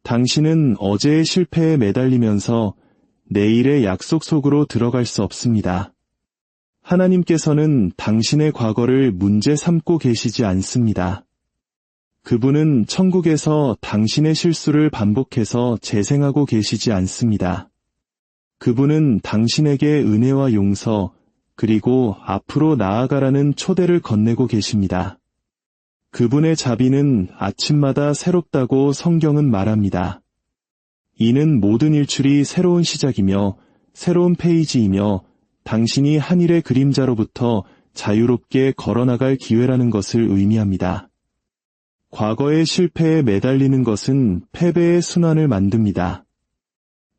당신은 어제의 실패에 매달리면서 내일의 약속 속으로 들어갈 수 없습니다. 하나님께서는 당신의 과거를 문제 삼고 계시지 않습니다. 그분은 천국에서 당신의 실수를 반복해서 재생하고 계시지 않습니다. 그분은 당신에게 은혜와 용서, 그리고 앞으로 나아가라는 초대를 건네고 계십니다. 그분의 자비는 아침마다 새롭다고 성경은 말합니다. 이는 모든 일출이 새로운 시작이며 새로운 페이지이며 당신이 하늘의 그림자로부터 자유롭게 걸어나갈 기회라는 것을 의미합니다. 과거의 실패에 매달리는 것은 패배의 순환을 만듭니다.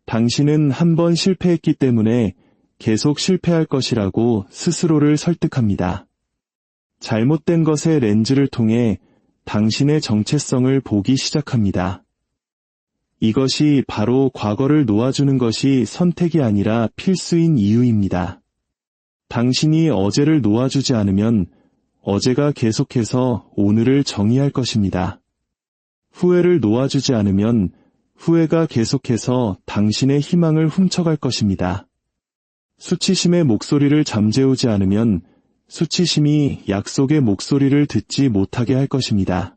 당신은 한 번 실패했기 때문에 계속 실패할 것이라고 스스로를 설득합니다. 잘못된 것의 렌즈를 통해 당신의 정체성을 보기 시작합니다. 이것이 바로 과거를 놓아주는 것이 선택이 아니라 필수인 이유입니다. 당신이 어제를 놓아주지 않으면 어제가 계속해서 오늘을 정의할 것입니다. 후회를 놓아주지 않으면 후회가 계속해서 당신의 희망을 훔쳐갈 것입니다. 수치심의 목소리를 잠재우지 않으면 수치심이 약속의 목소리를 듣지 못하게 할 것입니다.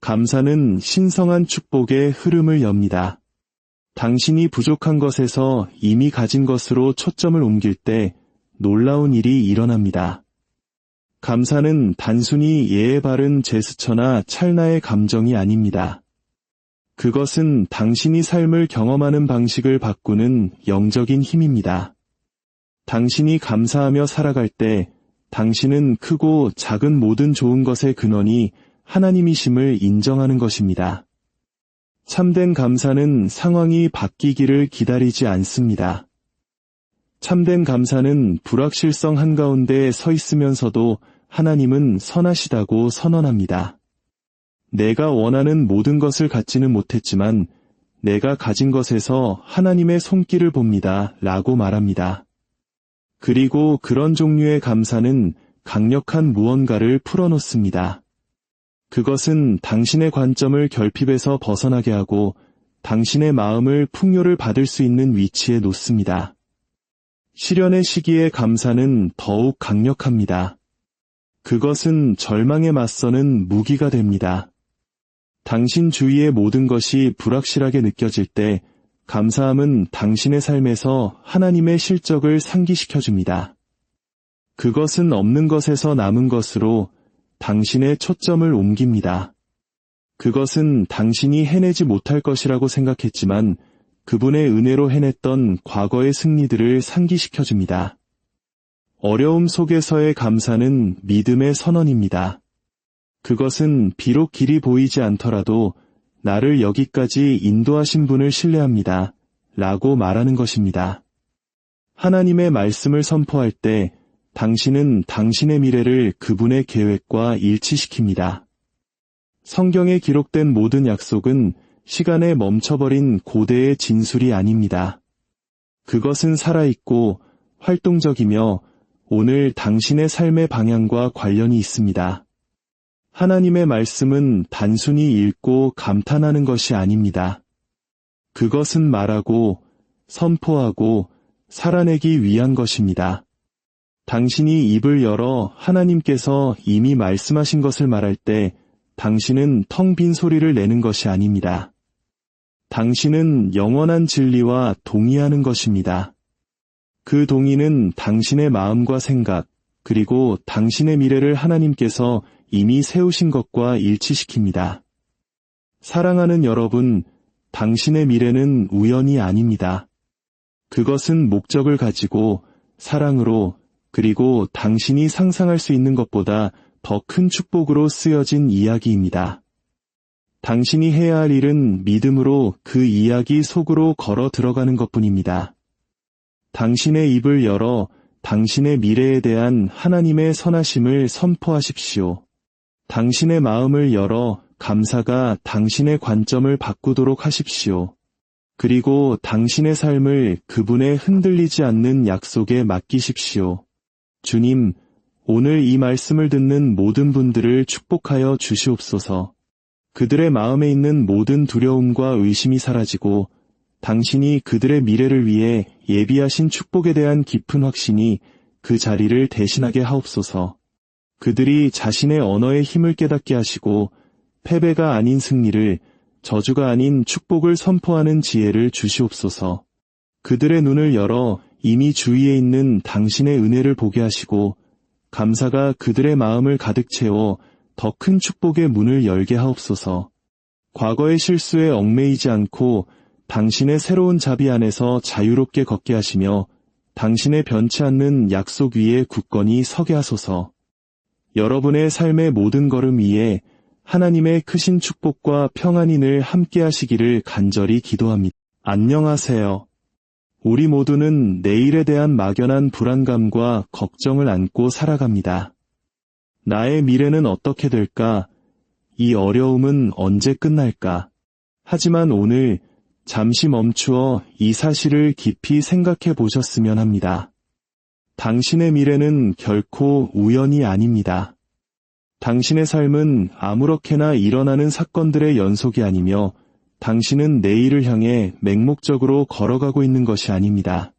감사는 신성한 축복의 흐름을 엽니다. 당신이 부족한 것에서 이미 가진 것으로 초점을 옮길 때 놀라운 일이 일어납니다. 감사는 단순히 예의 바른 제스처나 찰나의 감정이 아닙니다. 그것은 당신이 삶을 경험하는 방식을 바꾸는 영적인 힘입니다. 당신이 감사하며 살아갈 때 당신은 크고 작은 모든 좋은 것의 근원이 하나님이심을 인정하는 것입니다. 참된 감사는 상황이 바뀌기를 기다리지 않습니다. 참된 감사는 불확실성 한가운데 서 있으면서도 하나님은 선하시다고 선언합니다. 내가 원하는 모든 것을 갖지는 못했지만 내가 가진 것에서 하나님의 손길을 봅니다. 라고 말합니다. 그리고 그런 종류의 감사는 강력한 무언가를 풀어놓습니다. 그것은 당신의 관점을 결핍에서 벗어나게 하고 당신의 마음을 풍요를 받을 수 있는 위치에 놓습니다. 시련의 시기에 감사는 더욱 강력합니다. 그것은 절망에 맞서는 무기가 됩니다. 당신 주위의 모든 것이 불확실하게 느껴질 때 감사함은 당신의 삶에서 하나님의 실적을 상기시켜줍니다. 그것은 없는 것에서 남은 것으로 당신의 초점을 옮깁니다. 그것은 당신이 해내지 못할 것이라고 생각했지만 그분의 은혜로 해냈던 과거의 승리들을 상기시켜줍니다. 어려움 속에서의 감사는 믿음의 선언입니다. 그것은 비록 길이 보이지 않더라도 나를 여기까지 인도하신 분을 신뢰합니다. 라고 말하는 것입니다. 하나님의 말씀을 선포할 때 당신은 당신의 미래를 그분의 계획과 일치시킵니다. 성경에 기록된 모든 약속은 시간에 멈춰버린 고대의 진술이 아닙니다. 그것은 살아있고 활동적이며 오늘 당신의 삶의 방향과 관련이 있습니다. 하나님의 말씀은 단순히 읽고 감탄하는 것이 아닙니다. 그것은 말하고 선포하고 살아내기 위한 것입니다. 당신이 입을 열어 하나님께서 이미 말씀하신 것을 말할 때 당신은 텅 빈 소리를 내는 것이 아닙니다. 당신은 영원한 진리와 동의하는 것입니다. 그 동의는 당신의 마음과 생각, 그리고 당신의 미래를 하나님께서 이미 세우신 것과 일치시킵니다. 사랑하는 여러분, 당신의 미래는 우연이 아닙니다. 그것은 목적을 가지고 사랑으로 그리고 당신이 상상할 수 있는 것보다 더 큰 축복으로 쓰여진 이야기입니다. 당신이 해야 할 일은 믿음으로 그 이야기 속으로 걸어 들어가는 것뿐입니다. 당신의 입을 열어 당신의 미래에 대한 하나님의 선하심을 선포하십시오. 당신의 마음을 열어 감사가 당신의 관점을 바꾸도록 하십시오. 그리고 당신의 삶을 그분의 흔들리지 않는 약속에 맡기십시오. 주님, 오늘 이 말씀을 듣는 모든 분들을 축복하여 주시옵소서. 그들의 마음에 있는 모든 두려움과 의심이 사라지고 당신이 그들의 미래를 위해 예비하신 축복에 대한 깊은 확신이 그 자리를 대신하게 하옵소서. 그들이 자신의 언어의 힘을 깨닫게 하시고 패배가 아닌 승리를, 저주가 아닌 축복을 선포하는 지혜를 주시옵소서. 그들의 눈을 열어 이미 주위에 있는 당신의 은혜를 보게 하시고 감사가 그들의 마음을 가득 채워 더 큰 축복의 문을 열게 하옵소서. 과거의 실수에 얽매이지 않고 당신의 새로운 자비 안에서 자유롭게 걷게 하시며 당신의 변치 않는 약속 위에 굳건히 서게 하소서. 여러분의 삶의 모든 걸음 위에 하나님의 크신 축복과 평안이 늘 함께 하시기를 간절히 기도합니다. 안녕하세요. 우리 모두는 내일에 대한 막연한 불안감과 걱정을 안고 살아갑니다. 나의 미래는 어떻게 될까? 이 어려움은 언제 끝날까? 하지만 오늘 잠시 멈추어 이 사실을 깊이 생각해 보셨으면 합니다. 당신의 미래는 결코 우연이 아닙니다. 당신의 삶은 아무렇게나 일어나는 사건들의 연속이 아니며 당신은 내일을 향해 맹목적으로 걸어가고 있는 것이 아닙니다.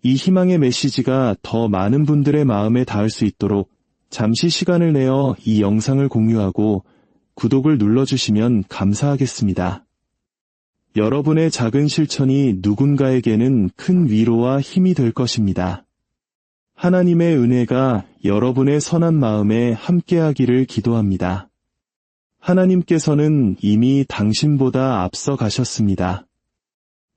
이 희망의 메시지가 더 많은 분들의 마음에 닿을 수 있도록 잠시 시간을 내어 이 영상을 공유하고 구독을 눌러주시면 감사하겠습니다. 여러분의 작은 실천이 누군가에게는 큰 위로와 힘이 될 것입니다. 하나님의 은혜가 여러분의 선한 마음에 함께하기를 기도합니다. 하나님께서는 이미 당신보다 앞서 가셨습니다.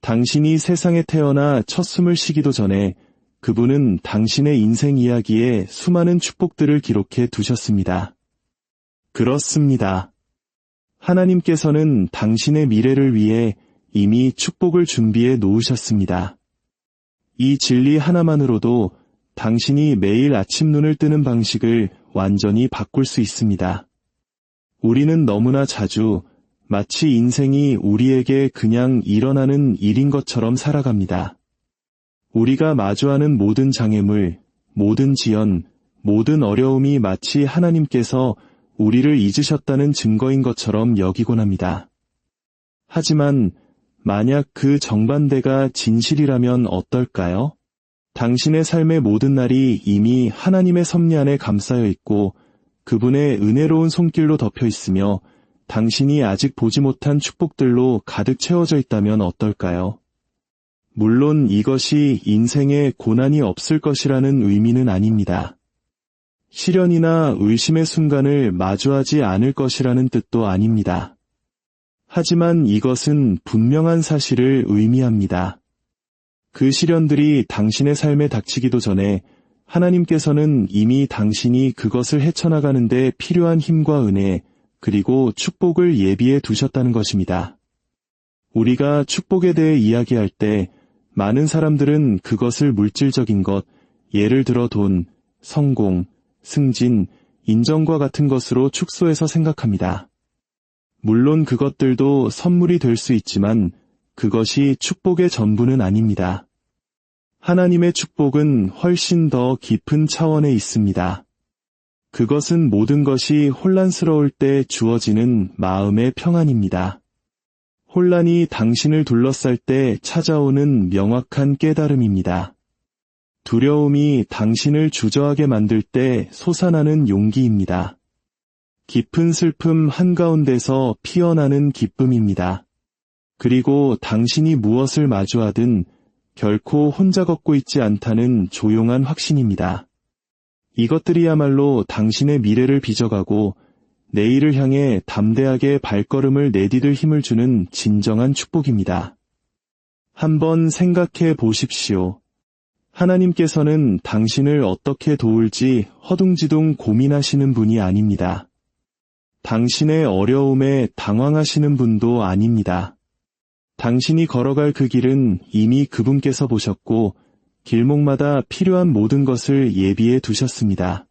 당신이 세상에 태어나 첫 숨을 쉬기도 전에 그분은 당신의 인생 이야기에 수많은 축복들을 기록해 두셨습니다. 그렇습니다. 하나님께서는 당신의 미래를 위해 이미 축복을 준비해 놓으셨습니다. 이 진리 하나만으로도 당신이 매일 아침 눈을 뜨는 방식을 완전히 바꿀 수 있습니다. 우리는 너무나 자주 마치 인생이 우리에게 그냥 일어나는 일인 것처럼 살아갑니다. 우리가 마주하는 모든 장애물, 모든 지연, 모든 어려움이 마치 하나님께서 우리를 잊으셨다는 증거인 것처럼 여기곤 합니다. 하지만 만약 그 정반대가 진실이라면 어떨까요? 당신의 삶의 모든 날이 이미 하나님의 섭리 안에 감싸여 있고 그분의 은혜로운 손길로 덮여 있으며 당신이 아직 보지 못한 축복들로 가득 채워져 있다면 어떨까요? 물론 이것이 인생에 고난이 없을 것이라는 의미는 아닙니다. 시련이나 의심의 순간을 마주하지 않을 것이라는 뜻도 아닙니다. 하지만 이것은 분명한 사실을 의미합니다. 그 시련들이 당신의 삶에 닥치기도 전에 하나님께서는 이미 당신이 그것을 헤쳐나가는 데 필요한 힘과 은혜, 그리고 축복을 예비해 두셨다는 것입니다. 우리가 축복에 대해 이야기할 때 많은 사람들은 그것을 물질적인 것, 예를 들어 돈, 성공, 승진, 인정과 같은 것으로 축소해서 생각합니다. 물론 그것들도 선물이 될 수 있지만 그것이 축복의 전부는 아닙니다. 하나님의 축복은 훨씬 더 깊은 차원에 있습니다. 그것은 모든 것이 혼란스러울 때 주어지는 마음의 평안입니다. 혼란이 당신을 둘러쌀 때 찾아오는 명확한 깨달음입니다. 두려움이 당신을 주저하게 만들 때 솟아나는 용기입니다. 깊은 슬픔 한가운데서 피어나는 기쁨입니다. 그리고 당신이 무엇을 마주하든 결코 혼자 걷고 있지 않다는 조용한 확신입니다. 이것들이야말로 당신의 미래를 빚어가고 내일을 향해 담대하게 발걸음을 내디딜 힘을 주는 진정한 축복입니다. 한번 생각해 보십시오. 하나님께서는 당신을 어떻게 도울지 허둥지둥 고민하시는 분이 아닙니다. 당신의 어려움에 당황하시는 분도 아닙니다. 당신이 걸어갈 그 길은 이미 그분께서 보셨고 길목마다 필요한 모든 것을 예비해 두셨습니다.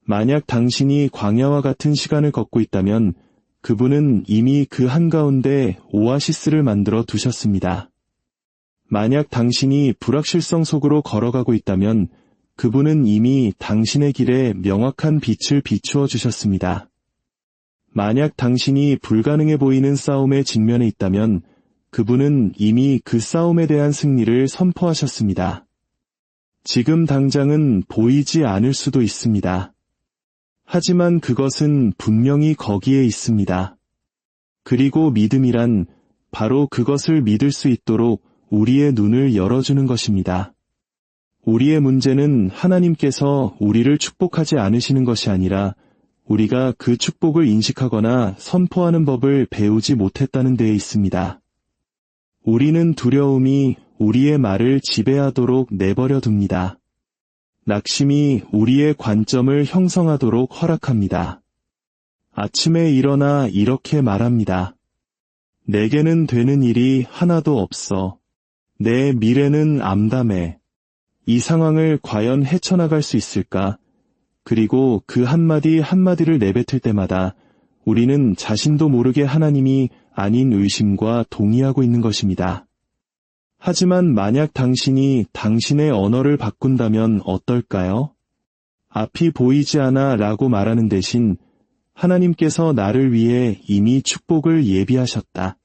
만약 당신이 광야와 같은 시간을 걷고 있다면 그분은 이미 그 한가운데 오아시스를 만들어 두셨습니다. 만약 당신이 불확실성 속으로 걸어가고 있다면 그분은 이미 당신의 길에 명확한 빛을 비추어 주셨습니다. 만약 당신이 불가능해 보이는 싸움에 직면해 있다면 그분은 이미 그 싸움에 대한 승리를 선포하셨습니다. 지금 당장은 보이지 않을 수도 있습니다. 하지만 그것은 분명히 거기에 있습니다. 그리고 믿음이란 바로 그것을 믿을 수 있도록 우리의 눈을 열어주는 것입니다. 우리의 문제는 하나님께서 우리를 축복하지 않으시는 것이 아니라 우리가 그 축복을 인식하거나 선포하는 법을 배우지 못했다는 데에 있습니다. 우리는 두려움이 우리의 말을 지배하도록 내버려 둡니다. 낙심이 우리의 관점을 형성하도록 허락합니다. 아침에 일어나 이렇게 말합니다. 내게는 되는 일이 하나도 없어. 내 미래는 암담해. 이 상황을 과연 헤쳐나갈 수 있을까? 그리고 그 한마디 한마디를 내뱉을 때마다 우리는 자신도 모르게 하나님이 아닌 의심과 동의하고 있는 것입니다. 하지만 만약 당신이 당신의 언어를 바꾼다면 어떨까요? 앞이 보이지 않아 라고 말하는 대신 하나님께서 나를 위해 이미 축복을 예비하셨다.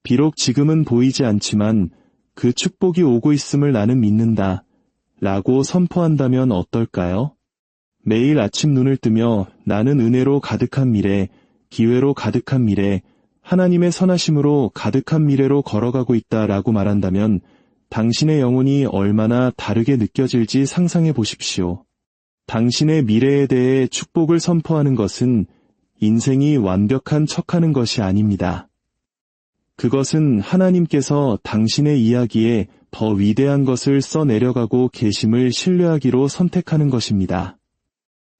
비록 지금은 보이지 않지만 그 축복이 오고 있음을 나는 믿는다. 라고 선포한다면 어떨까요? 매일 아침 눈을 뜨며 나는 은혜로 가득한 미래, 기회로 가득한 미래, 하나님의 선하심으로 가득한 미래로 걸어가고 있다라고 말한다면 당신의 영혼이 얼마나 다르게 느껴질지 상상해 보십시오. 당신의 미래에 대해 축복을 선포하는 것은 인생이 완벽한 척하는 것이 아닙니다. 그것은 하나님께서 당신의 이야기에 더 위대한 것을 써내려가고 계심을 신뢰하기로 선택하는 것입니다.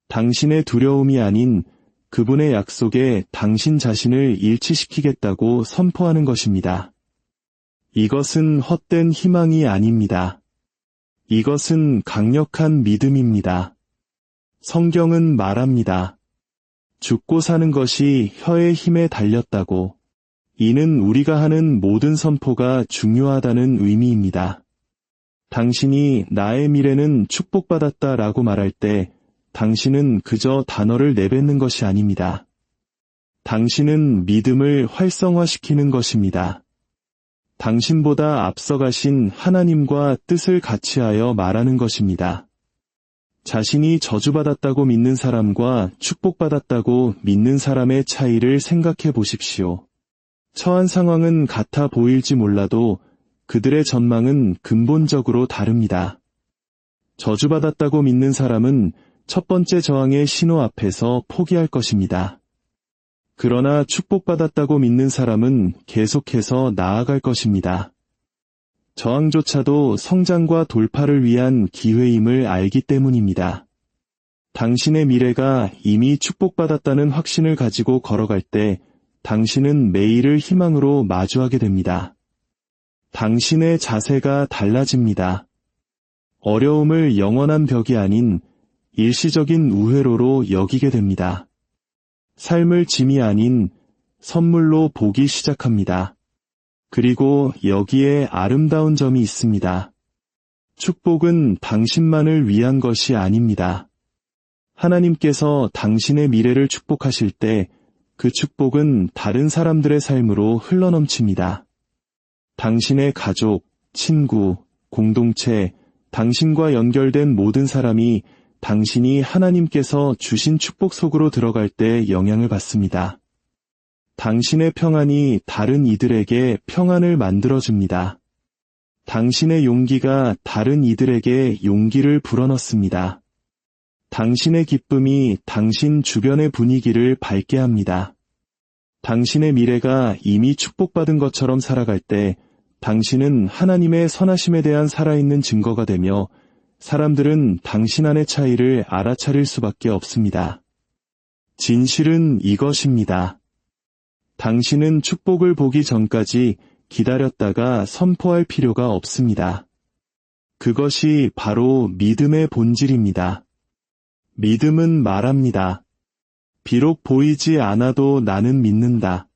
당신의 두려움이 아닌 그분의 약속에 당신 자신을 일치시키겠다고 선포하는 것입니다. 이것은 헛된 희망이 아닙니다. 이것은 강력한 믿음입니다. 성경은 말합니다. 죽고 사는 것이 혀의 힘에 달렸다고. 이는 우리가 하는 모든 선포가 중요하다는 의미입니다. 당신이 나의 미래는 축복받았다라고 말할 때 당신은 그저 단어를 내뱉는 것이 아닙니다. 당신은 믿음을 활성화시키는 것입니다. 당신보다 앞서가신 하나님과 뜻을 같이하여 말하는 것입니다. 자신이 저주받았다고 믿는 사람과 축복받았다고 믿는 사람의 차이를 생각해 보십시오. 처한 상황은 같아 보일지 몰라도 그들의 전망은 근본적으로 다릅니다. 저주받았다고 믿는 사람은 첫 번째 저항의 신호 앞에서 포기할 것입니다. 그러나 축복받았다고 믿는 사람은 계속해서 나아갈 것입니다. 저항조차도 성장과 돌파를 위한 기회임을 알기 때문입니다. 당신의 미래가 이미 축복받았다는 확신을 가지고 걸어갈 때 당신은 매일을 희망으로 마주하게 됩니다. 당신의 자세가 달라집니다. 어려움을 영원한 벽이 아닌 일시적인 우회로로 여기게 됩니다. 삶을 짐이 아닌 선물로 보기 시작합니다. 그리고 여기에 아름다운 점이 있습니다. 축복은 당신만을 위한 것이 아닙니다. 하나님께서 당신의 미래를 축복하실 때 그 축복은 다른 사람들의 삶으로 흘러넘칩니다. 당신의 가족, 친구, 공동체, 당신과 연결된 모든 사람이 당신이 하나님께서 주신 축복 속으로 들어갈 때 영향을 받습니다. 당신의 평안이 다른 이들에게 평안을 만들어줍니다. 당신의 용기가 다른 이들에게 용기를 불어넣습니다. 당신의 기쁨이 당신 주변의 분위기를 밝게 합니다. 당신의 미래가 이미 축복받은 것처럼 살아갈 때 당신은 하나님의 선하심에 대한 살아있는 증거가 되며 사람들은 당신 안의 차이를 알아차릴 수밖에 없습니다. 진실은 이것입니다. 당신은 축복을 보기 전까지 기다렸다가 선포할 필요가 없습니다. 그것이 바로 믿음의 본질입니다. 믿음은 말합니다. 비록 보이지 않아도 나는 믿는다.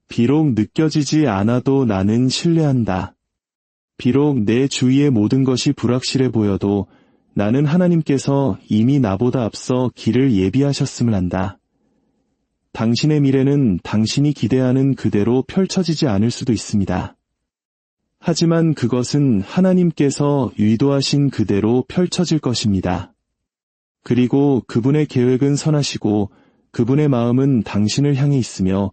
비록 느껴지지 않아도 나는 신뢰한다. 비록 내 주위의 모든 것이 불확실해 보여도 나는 하나님께서 이미 나보다 앞서 길을 예비하셨음을 안다. 당신의 미래는 당신이 기대하는 그대로 펼쳐지지 않을 수도 있습니다. 하지만 그것은 하나님께서 의도하신 그대로 펼쳐질 것입니다. 그리고 그분의 계획은 선하시고 그분의 마음은 당신을 향해 있으며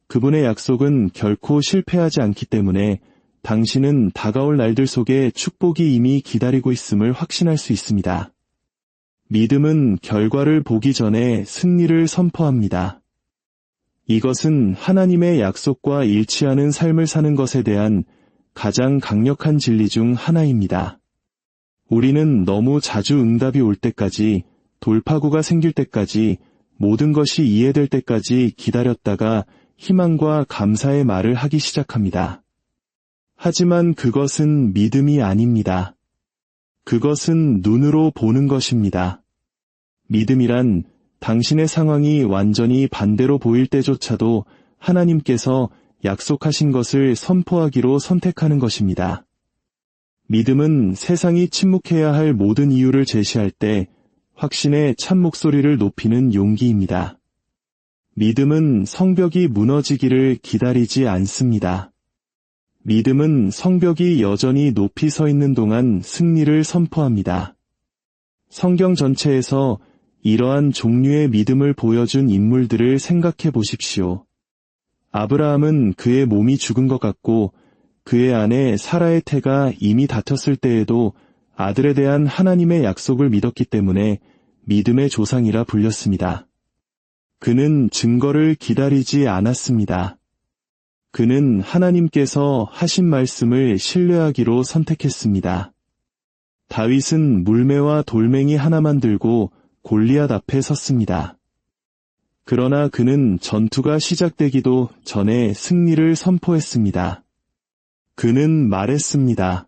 그분의 약속은 결코 실패하지 않기 때문에 당신은 다가올 날들 속에 축복이 이미 기다리고 있음을 확신할 수 있습니다. 믿음은 결과를 보기 전에 승리를 선포합니다. 이것은 하나님의 약속과 일치하는 삶을 사는 것에 대한 가장 강력한 진리 중 하나입니다. 우리는 너무 자주 응답이 올 때까지, 돌파구가 생길 때까지, 모든 것이 이해될 때까지 기다렸다가 희망과 감사의 말을 하기 시작합니다. 하지만 그것은 믿음이 아닙니다. 그것은 눈으로 보는 것입니다. 믿음이란 당신의 상황이 완전히 반대로 보일 때조차도 하나님께서 약속하신 것을 선포하기로 선택하는 것입니다. 믿음은 세상이 침묵해야 할 모든 이유를 제시할 때 확신의 참 목소리를 높이는 용기입니다. 믿음은 성벽이 무너지기를 기다리지 않습니다. 믿음은 성벽이 여전히 높이 서 있는 동안 승리를 선포합니다. 성경 전체에서 이러한 종류의 믿음을 보여준 인물들을 생각해 보십시오. 아브라함은 그의 몸이 죽은 것 같고 그의 아내 사라의 태가 이미 다퉜을 때에도 아들에 대한 하나님의 약속을 믿었기 때문에 믿음의 조상이라 불렸습니다. 그는 증거를 기다리지 않았습니다. 그는 하나님께서 하신 말씀을 신뢰하기로 선택했습니다. 다윗은 물매와 돌멩이 하나만 들고 골리앗 앞에 섰습니다. 그러나 그는 전투가 시작되기도 전에 승리를 선포했습니다. 그는 말했습니다.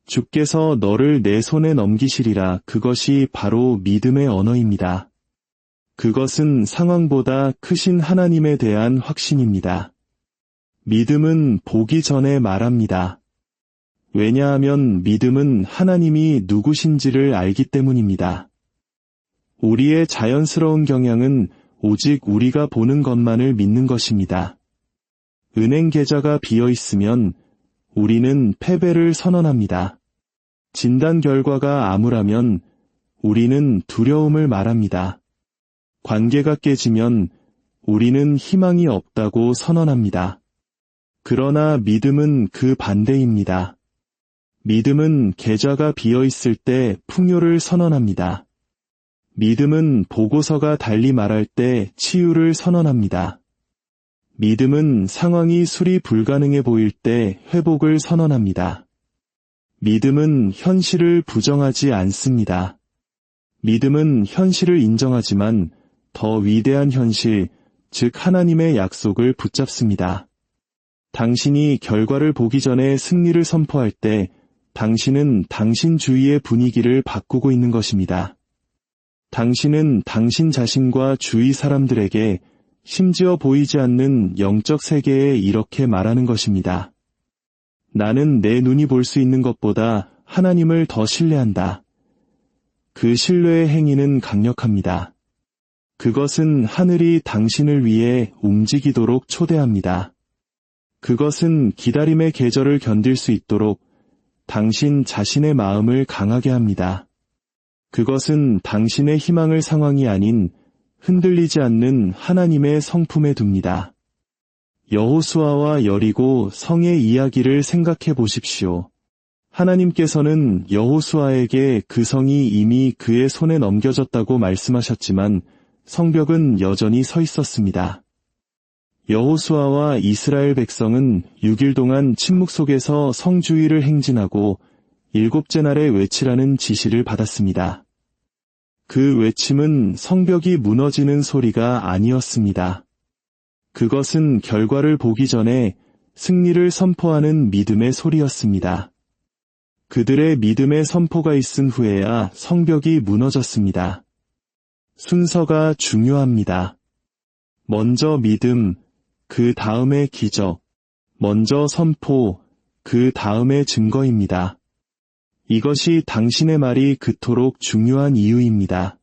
주께서 너를 내 손에 넘기시리라. 그것이 바로 믿음의 언어입니다. 그것은 상황보다 크신 하나님에 대한 확신입니다. 믿음은 보기 전에 말합니다. 왜냐하면 믿음은 하나님이 누구신지를 알기 때문입니다. 우리의 자연스러운 경향은 오직 우리가 보는 것만을 믿는 것입니다. 은행 계좌가 비어 있으면 우리는 패배를 선언합니다. 진단 결과가 암울하면 우리는 두려움을 말합니다. 관계가 깨지면 우리는 희망이 없다고 선언합니다. 그러나 믿음은 그 반대입니다. 믿음은 계좌가 비어 있을 때 풍요를 선언합니다. 믿음은 보고서가 달리 말할 때 치유를 선언합니다. 믿음은 상황이 수리 불가능해 보일 때 회복을 선언합니다. 믿음은 현실을 부정하지 않습니다. 믿음은 현실을 인정하지만 더 위대한 현실, 즉 하나님의 약속을 붙잡습니다. 당신이 결과를 보기 전에 승리를 선포할 때 당신은 당신 주위의 분위기를 바꾸고 있는 것입니다. 당신은 당신 자신과 주위 사람들에게 심지어 보이지 않는 영적 세계에 이렇게 말하는 것입니다. 나는 내 눈이 볼 수 있는 것보다 하나님을 더 신뢰한다. 그 신뢰의 행위는 강력합니다. 그것은 하늘이 당신을 위해 움직이도록 초대합니다. 그것은 기다림의 계절을 견딜 수 있도록 당신 자신의 마음을 강하게 합니다. 그것은 당신의 희망을 상황이 아닌 흔들리지 않는 하나님의 성품에 둡니다. 여호수아와 여리고 성의 이야기를 생각해 보십시오. 하나님께서는 여호수아에게 그 성이 이미 그의 손에 넘겨졌다고 말씀하셨지만 성벽은 여전히 서 있었습니다. 여호수아와 이스라엘 백성은 6일 동안 침묵 속에서 성 주위를 행진하고 7째 날에 외치라는 지시를 받았습니다. 그 외침은 성벽이 무너지는 소리가 아니었습니다. 그것은 결과를 보기 전에 승리를 선포하는 믿음의 소리였습니다. 그들의 믿음의 선포가 있은 후에야 성벽이 무너졌습니다. 순서가 중요합니다. 먼저 믿음, 그 다음에 기적, 먼저 선포, 그 다음에 증거입니다. 이것이 당신의 말이 그토록 중요한 이유입니다.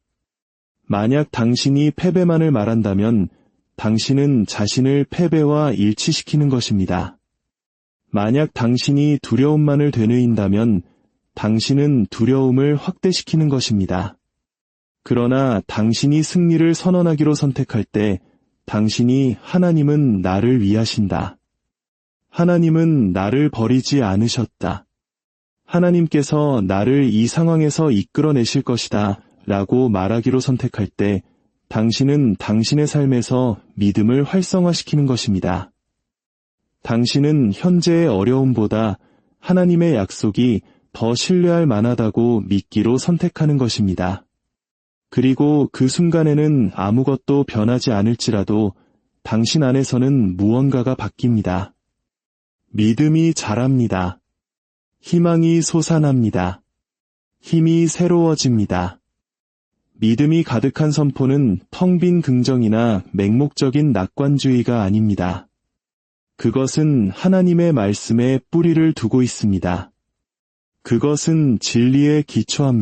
만약 당신이 패배만을 말한다면 당신은 자신을 패배와 일치시키는 것입니다. 만약 당신이 두려움만을 되뇌인다면 당신은 두려움을 확대시키는 것입니다. 그러나 당신이 승리를 선언하기로 선택할 때 당신이 하나님은 나를 위하신다. 하나님은 나를 버리지 않으셨다. 하나님께서 나를 이 상황에서 이끌어내실 것이다 라고 말하기로 선택할 때 당신은 당신의 삶에서 믿음을 활성화시키는 것입니다. 당신은 현재의 어려움보다 하나님의 약속이 더 신뢰할 만하다고 믿기로 선택하는 것입니다. 그리고 그 순간에는 아무것도 변하지 않을지라도 당신 안에서는 무언가가 바뀝니다. 믿음이 자랍니다. 희망이 솟아납니다. 힘이 새로워집니다. 믿음이 가득한 선포는 텅 빈 긍정이나 맹목적인 낙관주의가 아닙니다. 그것은 하나님의 말씀에 뿌리를 두고 있습니다. 그것은 진리에 기초합니다.